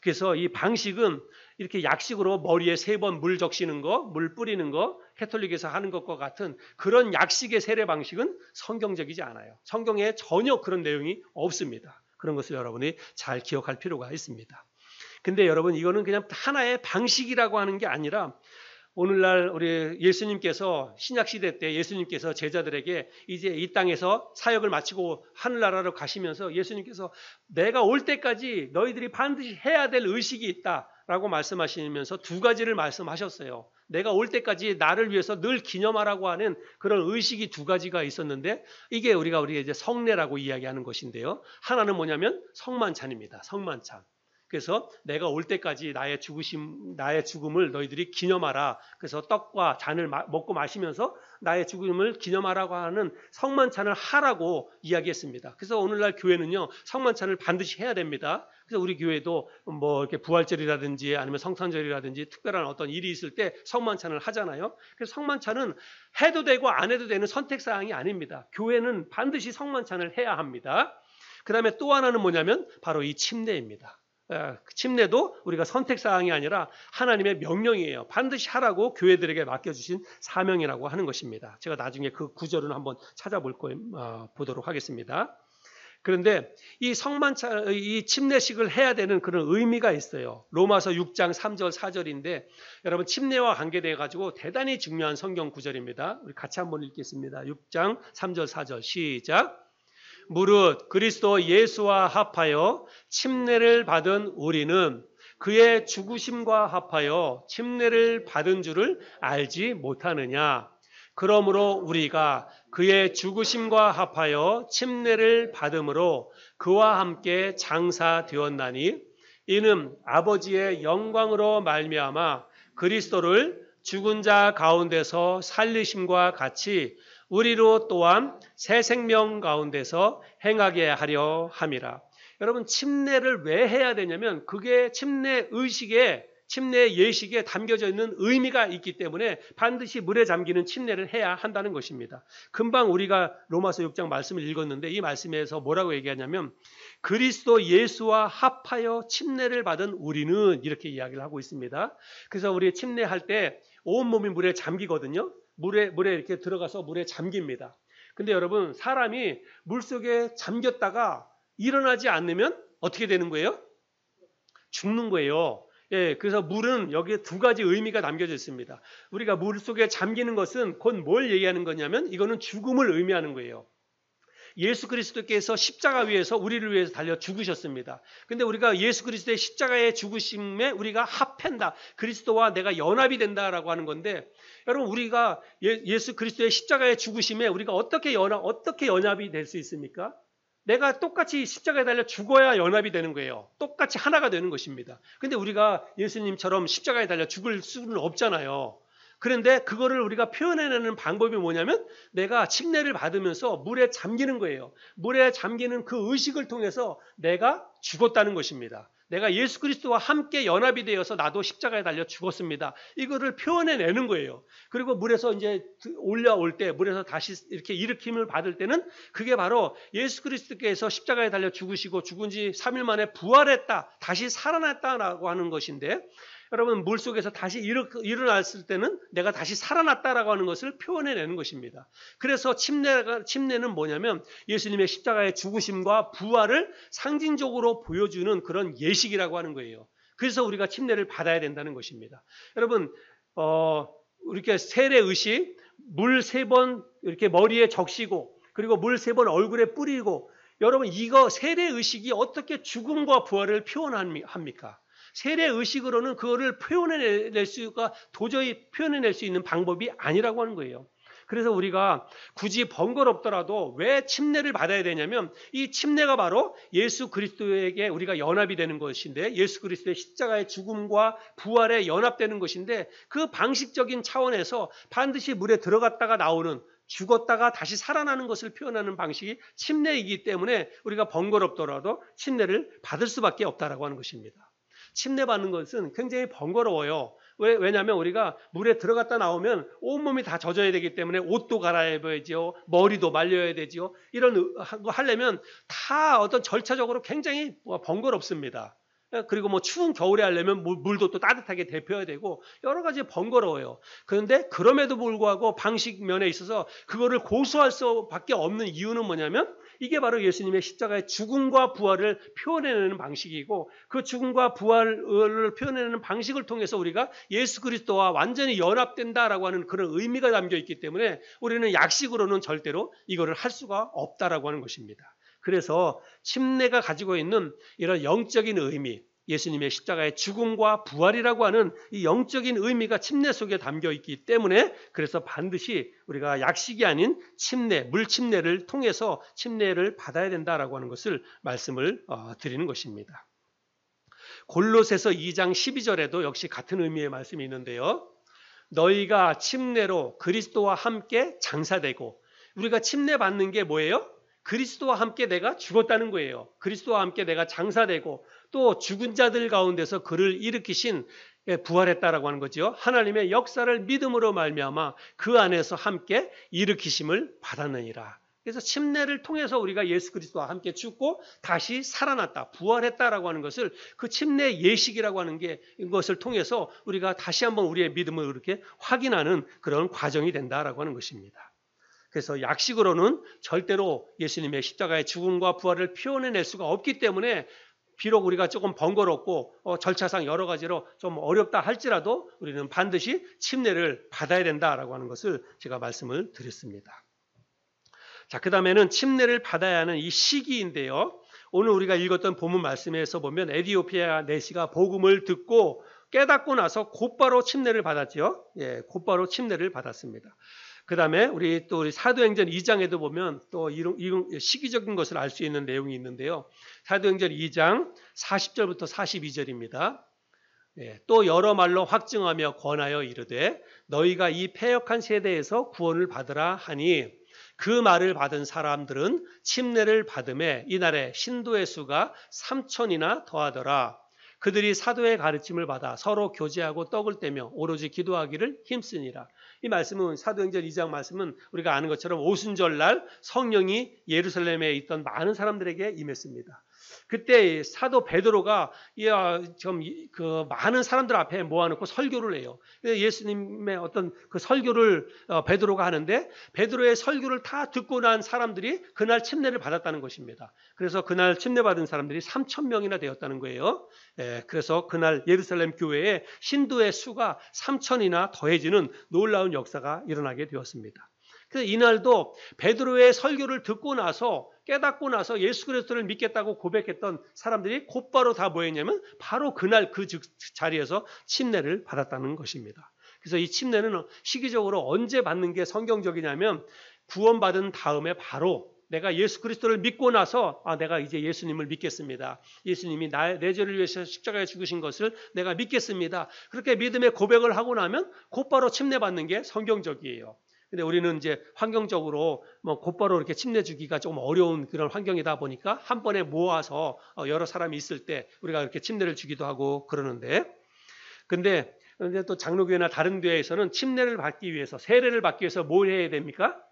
그래서 이 방식은 이렇게 약식으로 머리에 3번 물 적시는 거, 물 뿌리는 거, 캐톨릭에서 하는 것과 같은 그런 약식의 세례 방식은 성경적이지 않아요. 성경에 전혀 그런 내용이 없습니다. 그런 것을 여러분이 잘 기억할 필요가 있습니다. 근데 여러분, 이거는 그냥 하나의 방식이라고 하는 게 아니라, 오늘날 우리 예수님께서 신약시대 때 예수님께서 제자들에게 이제 이 땅에서 사역을 마치고 하늘나라로 가시면서 예수님께서 내가 올 때까지 너희들이 반드시 해야 될 의식이 있다라고 말씀하시면서 2가지를 말씀하셨어요. 내가 올 때까지 나를 위해서 늘 기념하라고 하는 그런 의식이 2가지가 있었는데, 이게 우리가 이제 성례라고 이야기하는 것인데요. 하나는 뭐냐면 성만찬입니다. 성만찬. 그래서 내가 올 때까지 나의 죽음을 너희들이 기념하라. 그래서 떡과 잔을 먹고 마시면서 나의 죽음을 기념하라고 하는 성만찬을 하라고 이야기했습니다. 그래서 오늘날 교회는요, 성만찬을 반드시 해야 됩니다. 그래서 우리 교회도 뭐 이렇게 부활절이라든지 아니면 성탄절이라든지 특별한 어떤 일이 있을 때 성만찬을 하잖아요. 그래서 성만찬은 해도 되고 안 해도 되는 선택사항이 아닙니다. 교회는 반드시 성만찬을 해야 합니다. 그 다음에 또 하나는 뭐냐면 바로 이 침례입니다. 침례도 우리가 선택사항이 아니라 하나님의 명령이에요. 반드시 하라고 교회들에게 맡겨주신 사명이라고 하는 것입니다. 제가 나중에 그 구절은 한번 보도록 하겠습니다. 그런데 이 이 침례식을 해야 되는 그런 의미가 있어요. 로마서 6장 3절 4절인데 여러분 침례와 관계되어 가지고 대단히 중요한 성경 구절입니다. 우리 같이 한번 읽겠습니다. 6장 3절 4절 시작. 무릇 그리스도 예수와 합하여 침례를 받은 우리는 그의 죽으심과 합하여 침례를 받은 줄을 알지 못하느냐. 그러므로 우리가 그의 죽으심과 합하여 침례를 받음으로 그와 함께 장사되었나니 이는 아버지의 영광으로 말미암아 그리스도를 죽은 자 가운데서 살리심과 같이 우리로 또한 새 생명 가운데서 행하게 하려 함이라. 여러분 침례를 왜 해야 되냐면 그게 침례 의식에 침례 예식에 담겨져 있는 의미가 있기 때문에 반드시 물에 잠기는 침례를 해야 한다는 것입니다. 금방 우리가 로마서 6장 말씀을 읽었는데 이 말씀에서 뭐라고 얘기하냐면 그리스도 예수와 합하여 침례를 받은 우리는 이렇게 이야기를 하고 있습니다. 그래서 우리 침례할 때 온몸이 물에 잠기거든요. 물에 이렇게 들어가서 물에 잠깁니다. 근데 여러분 사람이 물속에 잠겼다가 일어나지 않으면 어떻게 되는 거예요? 죽는 거예요. 예, 그래서 물은 여기에 두 가지 의미가 담겨져 있습니다. 우리가 물 속에 잠기는 것은 곧 뭘 얘기하는 거냐면 이거는 죽음을 의미하는 거예요. 예수 그리스도께서 십자가 위에서 우리를 위해서 달려 죽으셨습니다. 근데 우리가 예수 그리스도의 십자가의 죽으심에 우리가 합한다. 그리스도와 내가 연합이 된다라고 하는 건데 여러분 우리가 예수 그리스도의 십자가의 죽으심에 우리가 어떻게 연합이 될 수 있습니까? 내가 똑같이 십자가에 달려 죽어야 연합이 되는 거예요. 똑같이 하나가 되는 것입니다. 근데 우리가 예수님처럼 십자가에 달려 죽을 수는 없잖아요. 그런데 그거를 우리가 표현해내는 방법이 뭐냐면 내가 침례를 받으면서 물에 잠기는 거예요. 물에 잠기는 그 의식을 통해서 내가 죽었다는 것입니다. 내가 예수 그리스도와 함께 연합이 되어서 나도 십자가에 달려 죽었습니다. 이거를 표현해내는 거예요. 그리고 물에서 이제 올라올 때 물에서 다시 이렇게 일으킴을 받을 때는 그게 바로 예수 그리스도께서 십자가에 달려 죽으시고 죽은 지 3일 만에 부활했다. 다시 살아났다라고 하는 것인데 여러분 물속에서 다시 일어났을 때는 내가 다시 살아났다라고 하는 것을 표현해내는 것입니다. 그래서 침례는 뭐냐면 예수님의 십자가의 죽으심과 부활을 상징적으로 보여주는 그런 예식이라고 하는 거예요. 그래서 우리가 침례를 받아야 된다는 것입니다. 여러분 이렇게 세례 의식 물 3번 이렇게 머리에 적시고 그리고 물 3번 얼굴에 뿌리고 여러분 이거 세례 의식이 어떻게 죽음과 부활을 표현합니까? 세례 의식으로는 그거를 도저히 표현해낼 수 있는 방법이 아니라고 하는 거예요. 그래서 우리가 굳이 번거롭더라도 왜 침례를 받아야 되냐면 이 침례가 바로 예수 그리스도에게 우리가 연합이 되는 것인데 예수 그리스도의 십자가의 죽음과 부활에 연합되는 것인데 그 방식적인 차원에서 반드시 물에 들어갔다가 나오는 죽었다가 다시 살아나는 것을 표현하는 방식이 침례이기 때문에 우리가 번거롭더라도 침례를 받을 수밖에 없다라고 하는 것입니다. 침례 받는 것은 굉장히 번거로워요. 왜냐하면 우리가 물에 들어갔다 나오면 온몸이 다 젖어야 되기 때문에 옷도 갈아입어야죠. 머리도 말려야 되죠. 이런 거 하려면 다 어떤 절차적으로 굉장히 번거롭습니다. 그리고 뭐 추운 겨울에 하려면 물도 또 따뜻하게 데펴야 되고 여러 가지 번거로워요. 그런데 그럼에도 불구하고 방식 면에 있어서 그거를 고수할 수밖에 없는 이유는 뭐냐면 이게 바로 예수님의 십자가의 죽음과 부활을 표현해내는 방식이고 그 죽음과 부활을 표현해내는 방식을 통해서 우리가 예수 그리스도와 완전히 연합된다라고 하는 그런 의미가 담겨 있기 때문에 우리는 약식으로는 절대로 이거를 할 수가 없다라고 하는 것입니다. 그래서 침례가 가지고 있는 이런 영적인 의미, 예수님의 십자가의 죽음과 부활이라고 하는 이 영적인 의미가 침례 속에 담겨 있기 때문에 그래서 반드시 우리가 약식이 아닌 침례, 물침례를 통해서 침례를 받아야 된다라고 하는 것을 말씀을 드리는 것입니다. 골로새서 2장 12절에도 역시 같은 의미의 말씀이 있는데요. 너희가 침례로 그리스도와 함께 장사되고 우리가 침례 받는 게 뭐예요? 그리스도와 함께 내가 죽었다는 거예요. 그리스도와 함께 내가 장사되고 또 죽은 자들 가운데서 그를 일으키신 부활했다라고 하는 거죠. 하나님의 역사를 믿음으로 말미암아 그 안에서 함께 일으키심을 받았느니라. 그래서 침례를 통해서 우리가 예수 그리스도와 함께 죽고 다시 살아났다, 부활했다라고 하는 것을 그 침례 예식이라고 하는 게 이것을 통해서 우리가 다시 한번 우리의 믿음을 이렇게 확인하는 그런 과정이 된다라고 하는 것입니다. 그래서 약식으로는 절대로 예수님의 십자가의 죽음과 부활을 표현해낼 수가 없기 때문에 비록 우리가 조금 번거롭고 절차상 여러 가지로 좀 어렵다 할지라도 우리는 반드시 침례를 받아야 된다라고 하는 것을 제가 말씀을 드렸습니다. 자, 그 다음에는 침례를 받아야 하는 이 시기인데요. 오늘 우리가 읽었던 본문 말씀에서 보면 에디오피아 내시가 복음을 듣고 깨닫고 나서 곧바로 침례를 받았죠. 예, 곧바로 침례를 받았습니다. 그 다음에 우리 사도행전 2장에도 보면 또 이런 시기적인 것을 알 수 있는 내용이 있는데요. 사도행전 2장 40절부터 42절입니다. 예, 또 여러 말로 확증하며 권하여 이르되 너희가 이 패역한 세대에서 구원을 받으라 하니 그 말을 받은 사람들은 침례를 받음에 이날에 신도의 수가 3,000이나 더하더라. 그들이 사도의 가르침을 받아 서로 교제하고 떡을 떼며 오로지 기도하기를 힘쓰니라. 이 말씀은 사도행전 2장 말씀은 우리가 아는 것처럼 오순절날 성령이 예루살렘에 있던 많은 사람들에게 임했습니다. 그때 사도 베드로가 그 많은 사람들 앞에 모아놓고 설교를 해요. 예수님의 어떤 그 설교를 베드로가 하는데 베드로의 설교를 다 듣고 난 사람들이 그날 침례를 받았다는 것입니다. 그래서 그날 침례 받은 사람들이 3,000명이나 되었다는 거예요. 그래서 그날 예루살렘 교회에 신도의 수가 3,000이나 더해지는 놀라운 역사가 일어나게 되었습니다. 그래서 이날도 베드로의 설교를 듣고 나서 깨닫고 나서 예수 그리스도를 믿겠다고 고백했던 사람들이 곧바로 다 뭐였냐면 바로 그날 그 자리에서 침례를 받았다는 것입니다. 그래서 이 침례는 시기적으로 언제 받는 게 성경적이냐면 구원받은 다음에 바로 내가 예수 그리스도를 믿고 나서 내가 이제 예수님을 믿겠습니다. 예수님이 내 죄를 위해서 십자가에 죽으신 것을 내가 믿겠습니다. 그렇게 믿음의 고백을 하고 나면 곧바로 침례 받는 게 성경적이에요. 근데 우리는 이제 환경적으로 곧바로 이렇게 침례 주기가 조금 어려운 그런 환경이다 보니까 한 번에 모아서 여러 사람이 있을 때 우리가 이렇게 침례를 주기도 하고 그러는데, 근데 또 장로교회나 다른 교회에서는 침례를 받기 위해서, 세례를 받기 위해서 뭘 해야 됩니까?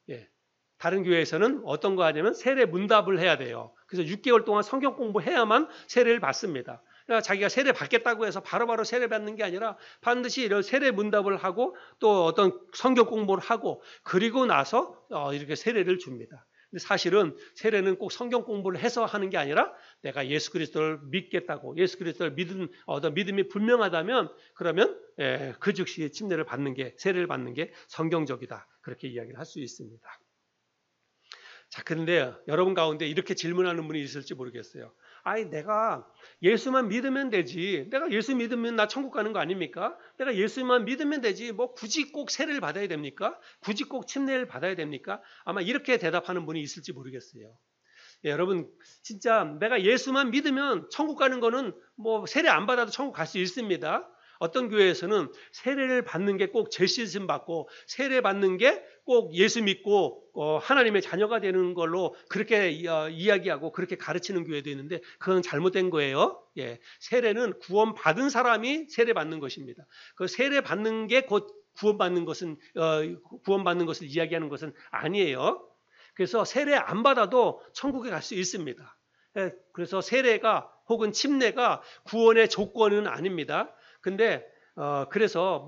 예. 다른 교회에서는 어떤 거 하냐면 세례 문답을 해야 돼요. 그래서 6개월 동안 성경 공부해야만 세례를 받습니다. 그러니까 자기가 세례 받겠다고 해서 바로바로 세례 받는 게 아니라 반드시 이런 세례 문답을 하고 또 어떤 성경 공부를 하고 그리고 나서 이렇게 세례를 줍니다. 근데 사실은 세례는 꼭 성경 공부를 해서 하는 게 아니라 내가 예수 그리스도를 믿겠다고, 예수 그리스도를 어떤 믿음이 분명하다면 그러면 그 즉시 침례를 받는 게, 세례를 받는 게 성경적이다. 그렇게 이야기를 할 수 있습니다. 자, 그런데 여러분 가운데 이렇게 질문하는 분이 있을지 모르겠어요. 아니, 내가 예수만 믿으면 되지. 내가 예수 믿으면 나 천국 가는 거 아닙니까? 내가 예수만 믿으면 되지. 뭐 굳이 꼭 세례를 받아야 됩니까? 굳이 꼭 침례를 받아야 됩니까? 아마 이렇게 대답하는 분이 있을지 모르겠어요. 예, 여러분, 진짜 내가 예수만 믿으면 천국 가는 거는 뭐 세례 안 받아도 천국 갈 수 있습니다. 어떤 교회에서는 세례를 받는 게 꼭 제시즘 받고 세례 받는 게 꼭 예수 믿고 하나님의 자녀가 되는 걸로 그렇게 이야기하고 그렇게 가르치는 교회도 있는데 그건 잘못된 거예요. 예, 세례는 구원 받은 사람이 세례 받는 것입니다. 그 세례 받는 게 곧 구원받는 것을 이야기하는 것은 아니에요. 그래서 세례 안 받아도 천국에 갈 수 있습니다. 예, 그래서 세례가 혹은 침례가 구원의 조건은 아닙니다. 근데 그래서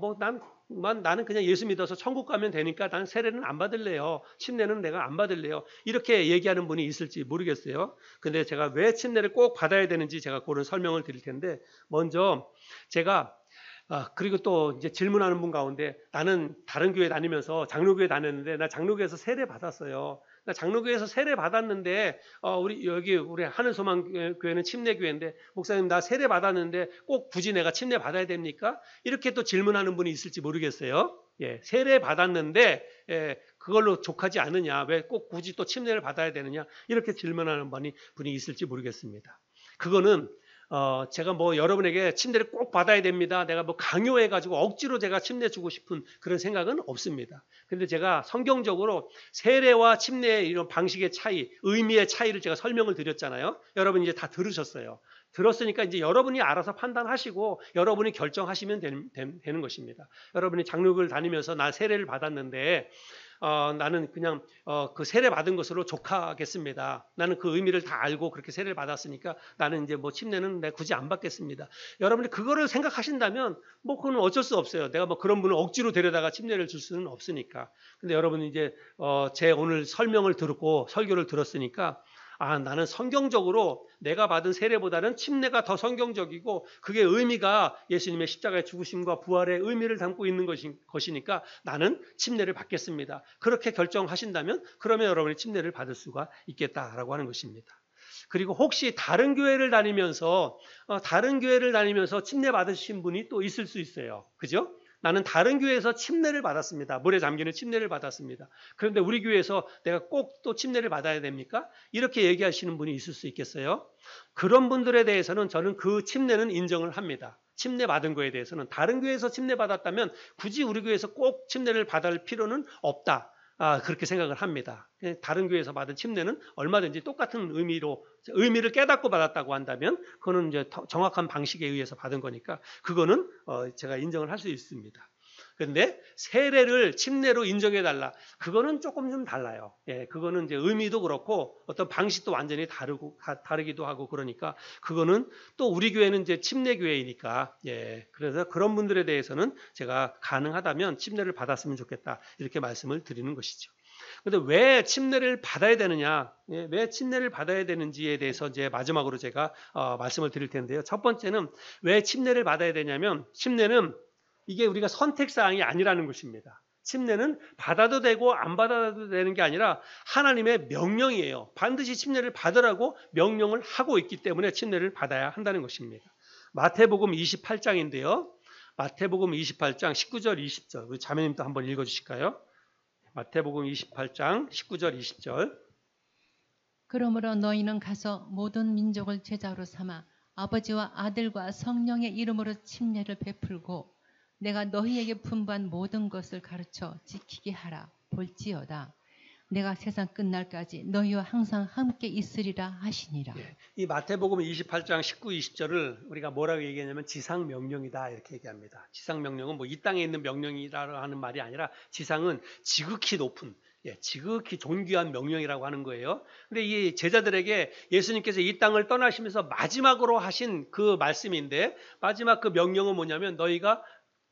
나는 그냥 예수 믿어서 천국 가면 되니까 난 세례는 안 받을래요. 침례는 내가 안 받을래요. 이렇게 얘기하는 분이 있을지 모르겠어요. 근데 제가 왜 침례를 꼭 받아야 되는지 제가 그런 설명을 드릴 텐데, 먼저 제가 그리고 또 이제 질문하는 분 가운데 나는 다른 교회 다니면서 장로교회 다녔는데 나 장로교회에서 세례 받았어요. 나 장로교회에서 세례 받았는데 우리 하늘소망 교회는 침례교회인데 목사님 나 세례 받았는데 꼭 굳이 내가 침례 받아야 됩니까? 이렇게 또 질문하는 분이 있을지 모르겠어요. 예, 세례 받았는데 그걸로 족하지 않느냐? 왜 꼭 굳이 또 침례를 받아야 되느냐? 이렇게 질문하는 분이 있을지 모르겠습니다. 그거는 제가 뭐 여러분에게 침례를 꼭 받아야 됩니다. 내가 뭐 강요해가지고 억지로 제가 침례 주고 싶은 그런 생각은 없습니다. 근데 제가 성경적으로 세례와 침례의 이런 방식의 차이, 의미의 차이를 제가 설명을 드렸잖아요. 여러분 이제 다 들으셨어요. 들었으니까 이제 여러분이 알아서 판단하시고 여러분이 결정하시면 되는 것입니다. 여러분이 장로교를 다니면서 나 세례를 받았는데 나는 그냥 그 세례 받은 것으로 족하겠습니다. 나는 그 의미를 다 알고 그렇게 세례를 받았으니까 나는 이제 뭐 침례는 내가 굳이 안 받겠습니다. 여러분이 그거를 생각하신다면 뭐 그건 어쩔 수 없어요. 내가 뭐 그런 분을 억지로 데려다가 침례를 줄 수는 없으니까. 근데 여러분이 이제 제 오늘 설명을 듣고 설교를 들었으니까 나는 성경적으로 내가 받은 세례보다는 침례가 더 성경적이고 그게 의미가 예수님의 십자가의 죽으심과 부활의 의미를 담고 있는 것이니까 나는 침례를 받겠습니다. 그렇게 결정하신다면 그러면 여러분이 침례를 받을 수가 있겠다라고 하는 것입니다. 그리고 혹시 다른 교회를 다니면서 침례 받으신 분이 또 있을 수 있어요. 그죠? 나는 다른 교회에서 침례를 받았습니다. 물에 잠기는 침례를 받았습니다. 그런데 우리 교회에서 내가 꼭 또 침례를 받아야 됩니까? 이렇게 얘기하시는 분이 있을 수 있겠어요? 그런 분들에 대해서는 저는 그 침례는 인정을 합니다. 침례 받은 거에 대해서는 다른 교회에서 침례 받았다면 굳이 우리 교회에서 꼭 침례를 받을 필요는 없다. 그렇게 생각을 합니다. 다른 교회에서 받은 침례는 얼마든지 똑같은 의미를 깨닫고 받았다고 한다면 그거는 이제 정확한 방식에 의해서 받은 거니까 그거는 제가 인정을 할 수 있습니다. 그런데 세례를 침례로 인정해달라. 그거는 조금 좀 달라요. 예, 그거는 이제 의미도 그렇고 어떤 방식도 완전히 다르기도 하고 그러니까 그거는 또 우리 교회는 이제 침례 교회이니까 그래서 그런 분들에 대해서는 제가 가능하다면 침례를 받았으면 좋겠다 이렇게 말씀을 드리는 것이죠. 그런데 왜 침례를 받아야 되느냐, 왜 침례를 받아야 되는지에 대해서 이제 마지막으로 제가 말씀을 드릴 텐데요. 첫 번째는 왜 침례를 받아야 되냐면 침례는 이게 우리가 선택사항이 아니라는 것입니다. 침례는 받아도 되고 안 받아도 되는 게 아니라 하나님의 명령이에요. 반드시 침례를 받으라고 명령을 하고 있기 때문에 침례를 받아야 한다는 것입니다. 마태복음 28장인데요. 마태복음 28장 19절 20절 우리 자매님도 한번 읽어주실까요? 마태복음 28장 19절 20절 그러므로 너희는 가서 모든 민족을 제자로 삼아 아버지와 아들과 성령의 이름으로 침례를 베풀고 내가 너희에게 분부한 모든 것을 가르쳐 지키게 하라. 볼지어다. 내가 세상 끝날까지 너희와 항상 함께 있으리라 하시니라. 이 마태복음 28장 19, 20절을 우리가 뭐라고 얘기하냐면 지상명령이다 이렇게 얘기합니다. 지상명령은 뭐 이 땅에 있는 명령이라고 하는 말이 아니라 지상은 지극히 높은 지극히 존귀한 명령이라고 하는 거예요. 근데 이 제자들에게 예수님께서 이 땅을 떠나시면서 마지막으로 하신 그 말씀인데 마지막 그 명령은 뭐냐면 너희가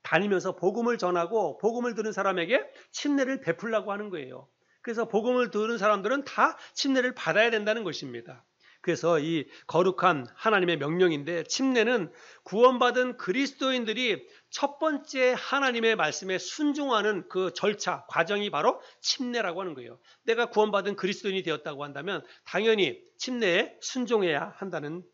다니면서 복음을 전하고 복음을 들은 사람에게 침례를 베풀라고 하는 거예요. 그래서 복음을 들은 사람들은 다 침례를 받아야 된다는 것입니다. 그래서 이 거룩한 하나님의 명령인데 침례는 구원받은 그리스도인들이 첫 번째 하나님의 말씀에 순종하는 그 절차, 과정이 바로 침례라고 하는 거예요. 내가 구원받은 그리스도인이 되었다고 한다면 당연히 침례에 순종해야 한다는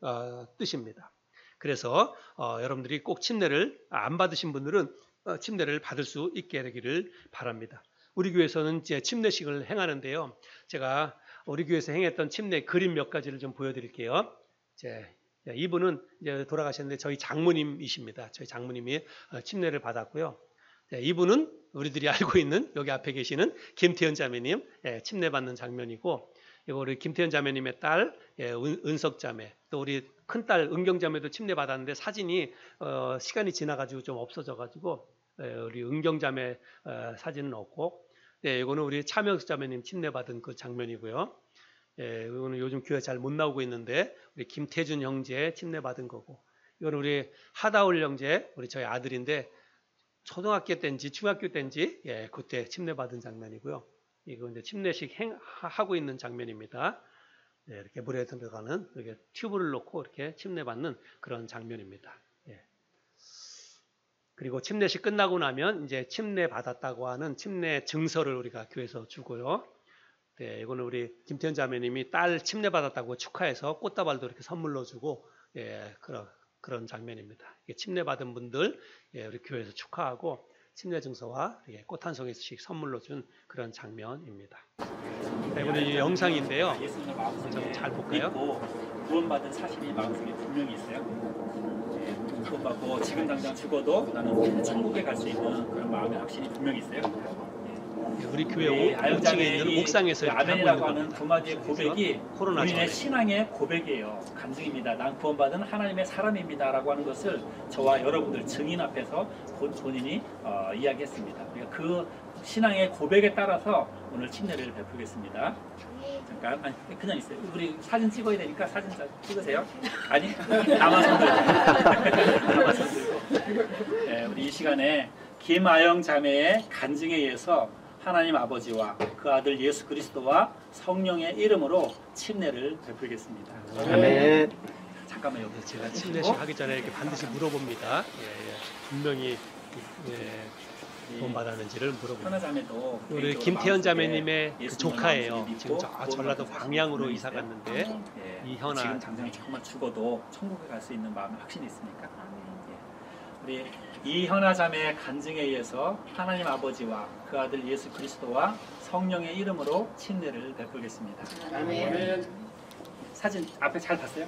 뜻입니다. 그래서 여러분들이 꼭 침례를 안 받으신 분들은 침례를 받을 수 있게 되기를 바랍니다. 우리 교회에서는 이제 침례식을 행하는데요. 제가 우리 교회에서 행했던 침례 그림 몇 가지를 좀 보여드릴게요. 이분은 이제 돌아가셨는데 저희 장모님이십니다. 저희 장모님이 침례를 받았고요. 이분은 우리들이 알고 있는 여기 앞에 계시는 김태현 자매님 침례 받는 장면이고 이거 우리 김태현 자매님의 딸 은석 자매 또 우리 큰딸 은경 자매도 침례 받았는데 사진이 시간이 지나가지고 좀 없어져가지고 우리 은경 자매 사진은 없고 이거는 우리 차명수 자매님 침례 받은 그 장면이고요. 이거는 요즘 교회 잘 못 나오고 있는데 우리 김태준 형제 침례 받은 거고 이거는 우리 하다올 형제 우리 저희 아들인데 초등학교 때인지 중학교 때인지 그때 침례 받은 장면이고요. 이거 이제 침례식 하고 있는 장면입니다. 이렇게 물에 들어가는 이렇게 튜브를 놓고 이렇게 침례 받는 그런 장면입니다. 그리고 침례식 끝나고 나면 이제 침례 받았다고 하는 침례 증서를 우리가 교회에서 주고요. 이거는 우리 김태현 자매님이 딸 침례 받았다고 축하해서 꽃다발도 이렇게 선물로 주고 그런 장면입니다. 침례 받은 분들 우리 교회에서 축하하고 침례 증서와 꽃 한 송이씩 선물로 준 그런 장면입니다. 이거는 이 영상인데요. 좀 잘 볼까요? 구원받은 사실이 마음속에 분명히 있어요. 구원받고 지금 당장 죽어도 나는 천국에 갈 수 있는 그런 마음의 확신이 분명히 있어요. 우리 교회 우리 5층에 아영장의 있는 이 옥상에서 이렇게 하고 있는 아멘이라고 하는 겁니다. 두 마디의 고백이 코로나 전에. 우리의 신앙의 고백이에요. 간증입니다. 난 구원받은 하나님의 사람입니다라고 하는 것을 저와 여러분들 증인 앞에서 본인이 이야기했습니다. 그러니까 그 신앙의 고백에 따라서 오늘 침례를 베풀겠습니다. 잠깐, 아니 그냥 있어요. 우리 사진 찍어야 되니까 사진 찍으세요. 아니 나만 손 들고 나만 손 들고. 네, 우리 이 시간에 김아영 자매의 간증에 의해서 하나님 아버지와 그 아들 예수 그리스도와 성령의 이름으로 침례를 베풀겠습니다. 아멘. 잠깐만요. 제가 침례식 하기 전에 이렇게 반드시 물어봅니다. 분명히 돈 받았는지를 물어봅니다. 하나 자매도 우리 김태현 자매님의 그 조카예요. 지금 저 전라도 광양으로 이사 갔는데 이현아 지금 당장 정말 죽어도 천국에 갈 수 있는 마음의 확신이 있습니까? 우리 이현아 자매의 간증에 의해서 하나님 아버지와 그 아들 예수 그리스도와 성령의 이름으로 침례를 베풀겠습니다. 아멘. 사진 앞에 잘 봤어요?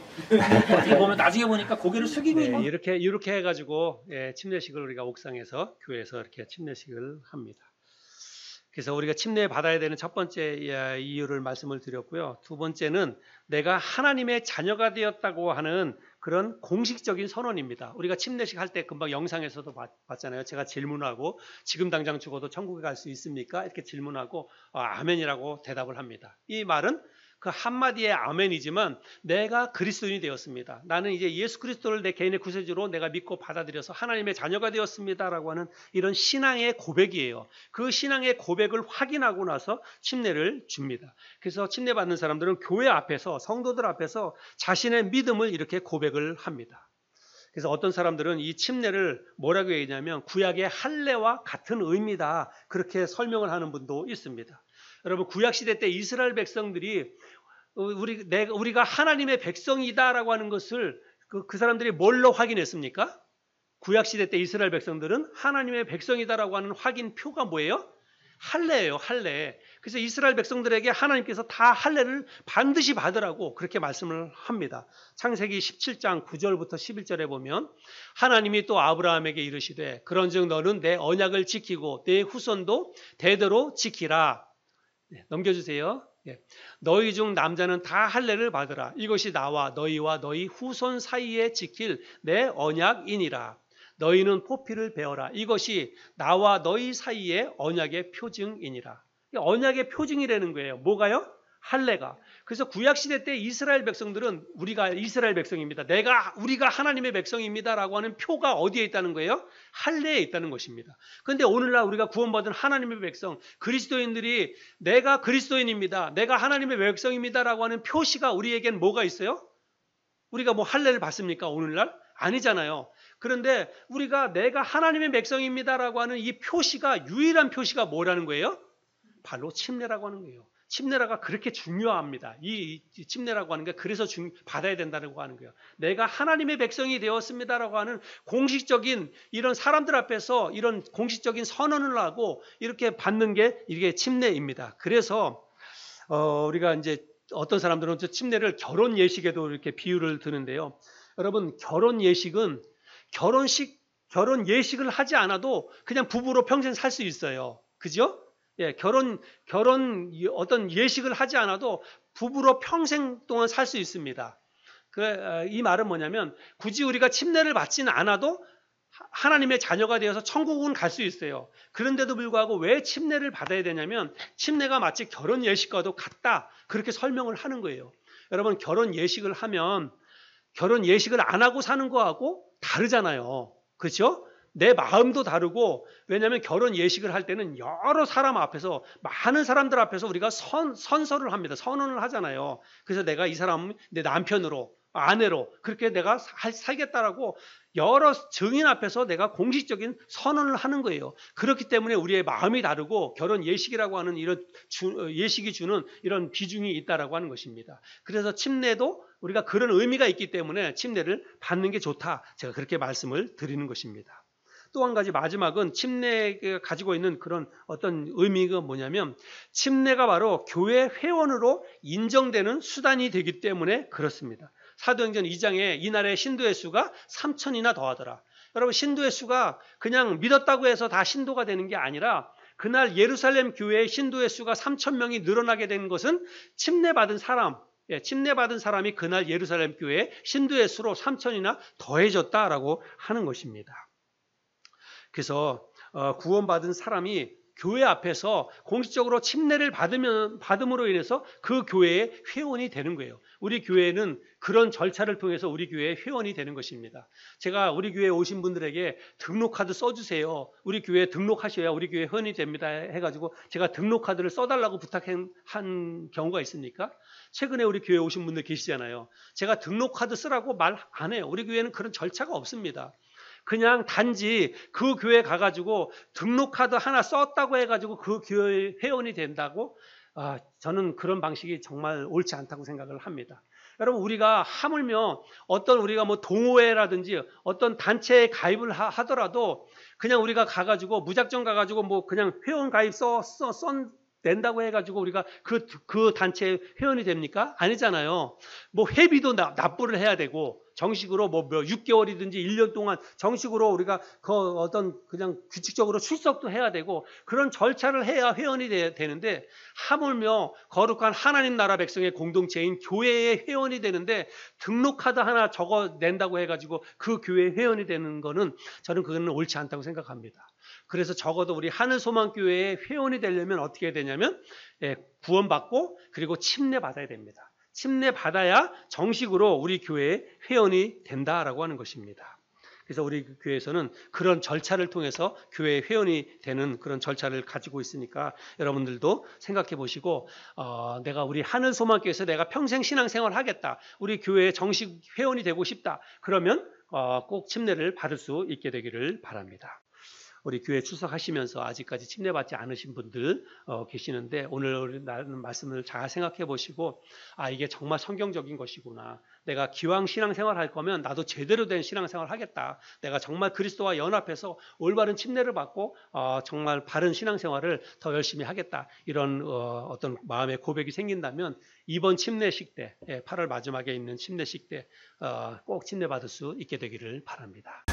어떻게 보면 나중에 보니까 고개를 숙이고 있는 이렇게 해가지고 침례식을 우리가 옥상에서 교회에서 이렇게 침례식을 합니다. 그래서 우리가 침례 받아야 되는 첫 번째 이유를 말씀을 드렸고요. 두 번째는 내가 하나님의 자녀가 되었다고 하는 그런 공식적인 선언입니다. 우리가 침례식 할 때 금방 영상에서도 봤잖아요. 제가 질문하고 지금 당장 죽어도 천국에 갈 수 있습니까? 이렇게 질문하고 아멘이라고 대답을 합니다. 이 말은 그 한마디의 아멘이지만 내가 그리스도인이 되었습니다. 나는 이제 예수 그리스도를 내 개인의 구세주로 내가 믿고 받아들여서 하나님의 자녀가 되었습니다라고 하는 이런 신앙의 고백이에요. 그 신앙의 고백을 확인하고 나서 침례를 줍니다. 그래서 침례 받는 사람들은 교회 앞에서 성도들 앞에서 자신의 믿음을 이렇게 고백을 합니다. 그래서 어떤 사람들은 이 침례를 뭐라고 얘기하냐면 구약의 할례와 같은 의미다. 그렇게 설명을 하는 분도 있습니다. 여러분 구약시대 때 이스라엘 백성들이 우리가 하나님의 백성이다라고 하는 것을 그 사람들이 뭘로 확인했습니까? 구약시대 때 이스라엘 백성들은 하나님의 백성이다라고 하는 확인표가 뭐예요? 할례예요. 할례. 그래서 이스라엘 백성들에게 하나님께서 다 할례를 반드시 받으라고 그렇게 말씀을 합니다. 창세기 17장 9절부터 11절에 보면 하나님이 또 아브라함에게 이르시되 그런즉 너는 내 언약을 지키고 내 후손도 대대로 지키라. 넘겨주세요. 너희 중 남자는 다 할례를 받으라. 이것이 나와 너희와 너희 후손 사이에 지킬 내 언약이니라. 너희는 포피를 베어라. 이것이 나와 너희 사이의 언약의 표징이니라. 언약의 표징이라는 거예요. 뭐가요? 할례가. 그래서 구약시대 때 이스라엘 백성들은 우리가 이스라엘 백성입니다. 우리가 하나님의 백성입니다라고 하는 표가 어디에 있다는 거예요? 할례에 있다는 것입니다. 그런데 오늘날 우리가 구원받은 하나님의 백성, 그리스도인들이 내가 그리스도인입니다. 내가 하나님의 백성입니다라고 하는 표시가 우리에겐 뭐가 있어요? 우리가 뭐 할례를 받습니까? 오늘날? 아니잖아요. 그런데 우리가 내가 하나님의 백성입니다라고 하는 이 표시가 유일한 표시가 뭐라는 거예요? 바로 침례라고 하는 거예요. 침례가 그렇게 중요합니다. 이 침례라고 하는 게 그래서 받아야 된다고 하는 거예요. 내가 하나님의 백성이 되었습니다라고 하는 공식적인 이런 사람들 앞에서 이런 공식적인 선언을 하고 이렇게 받는 게 이게 침례입니다. 그래서 우리가 이제 어떤 사람들은 침례를 결혼 예식에도 이렇게 비유를 드는데요. 여러분 결혼 예식은 결혼 예식을 하지 않아도 그냥 부부로 평생 살 수 있어요. 그죠? 결혼 어떤 예식을 하지 않아도 부부로 평생 동안 살 수 있습니다. 이 말은 뭐냐면 굳이 우리가 침례를 받지는 않아도 하나님의 자녀가 되어서 천국은 갈 수 있어요. 그런데도 불구하고 왜 침례를 받아야 되냐면 침례가 마치 결혼 예식과도 같다. 그렇게 설명을 하는 거예요. 여러분 결혼 예식을 하면 결혼 예식을 안 하고 사는 거하고 다르잖아요. 그렇죠? 내 마음도 다르고 왜냐하면 결혼 예식을 할 때는 여러 사람 앞에서 많은 사람들 앞에서 우리가 선서를 합니다. 선언을 하잖아요. 그래서 내가 이 사람 내 남편으로 아내로 그렇게 내가 살겠다라고 여러 증인 앞에서 내가 공식적인 선언을 하는 거예요. 그렇기 때문에 우리의 마음이 다르고 결혼 예식이라고 하는 이런 예식이 주는 이런 비중이 있다라고 하는 것입니다. 그래서 침례도 우리가 그런 의미가 있기 때문에 침례를 받는 게 좋다. 제가 그렇게 말씀을 드리는 것입니다. 또 한 가지 마지막은 침례가 가지고 있는 그런 어떤 의미가 뭐냐면 침례가 바로 교회 회원으로 인정되는 수단이 되기 때문에 그렇습니다. 사도행전 2장에 이날의 신도의 수가 3,000이나 더하더라. 여러분 신도의 수가 그냥 믿었다고 해서 다 신도가 되는 게 아니라 그날 예루살렘 교회의 신도의 수가 3,000명이 늘어나게 된 것은 침례받은 사람이 그날 예루살렘 교회의 신도의 수로 3,000이나 더해졌다라고 하는 것입니다. 그래서 구원받은 사람이 교회 앞에서 공식적으로 침례를 받음으로 인해서 그 교회의 회원이 되는 거예요. 우리 교회는 그런 절차를 통해서 우리 교회의 회원이 되는 것입니다. 제가 우리 교회에 오신 분들에게 등록카드 써주세요. 우리 교회에 등록하셔야 우리 교회 회원이 됩니다 해가지고 제가 등록카드를 써달라고 부탁한 경우가 있습니까? 최근에 우리 교회에 오신 분들 계시잖아요. 제가 등록카드 쓰라고 말 안 해요. 우리 교회는 그런 절차가 없습니다. 그냥 단지 그 교회 가가지고 등록카드 하나 썼다고 해가지고 그 교회 회원이 된다고 저는 그런 방식이 정말 옳지 않다고 생각을 합니다. 여러분 우리가 하물며 어떤 우리가 뭐 동호회라든지 어떤 단체에 가입을 하더라도 그냥 우리가 가가지고 무작정 가가지고 뭐 그냥 회원 가입 낸다고 해가지고 우리가 그 단체의 회원이 됩니까? 아니잖아요. 뭐 회비도 납부를 해야 되고 정식으로 뭐 6개월이든지 1년 동안 정식으로 우리가 어떤 그냥 규칙적으로 출석도 해야 되고 그런 절차를 해야 회원이 되는데 하물며 거룩한 하나님 나라 백성의 공동체인 교회의 회원이 되는데 등록카드 하나 적어 낸다고 해가지고 그 교회 회원이 되는 거는 저는 그거는 옳지 않다고 생각합니다. 그래서 적어도 우리 하늘소망교회의 회원이 되려면 어떻게 해야 되냐면 구원받고 그리고 침례받아야 됩니다. 침례받아야 정식으로 우리 교회의 회원이 된다라고 하는 것입니다. 그래서 우리 교회에서는 그런 절차를 통해서 교회의 회원이 되는 그런 절차를 가지고 있으니까 여러분들도 생각해 보시고 내가 우리 하늘소망교회에서 내가 평생 신앙생활 하겠다. 우리 교회의 정식 회원이 되고 싶다. 그러면 꼭 침례를 받을 수 있게 되기를 바랍니다. 우리 교회 출석하시면서 아직까지 침례받지 않으신 분들 계시는데 오늘 나는 말씀을 잘 생각해 보시고 이게 정말 성경적인 것이구나. 내가 기왕 신앙생활 할 거면 나도 제대로 된 신앙생활 하겠다. 내가 정말 그리스도와 연합해서 올바른 침례를 받고 정말 바른 신앙생활을 더 열심히 하겠다. 이런 어떤 마음의 고백이 생긴다면 이번 침례식 때 8월 마지막에 있는 침례식 때 꼭 침례받을 수 있게 되기를 바랍니다.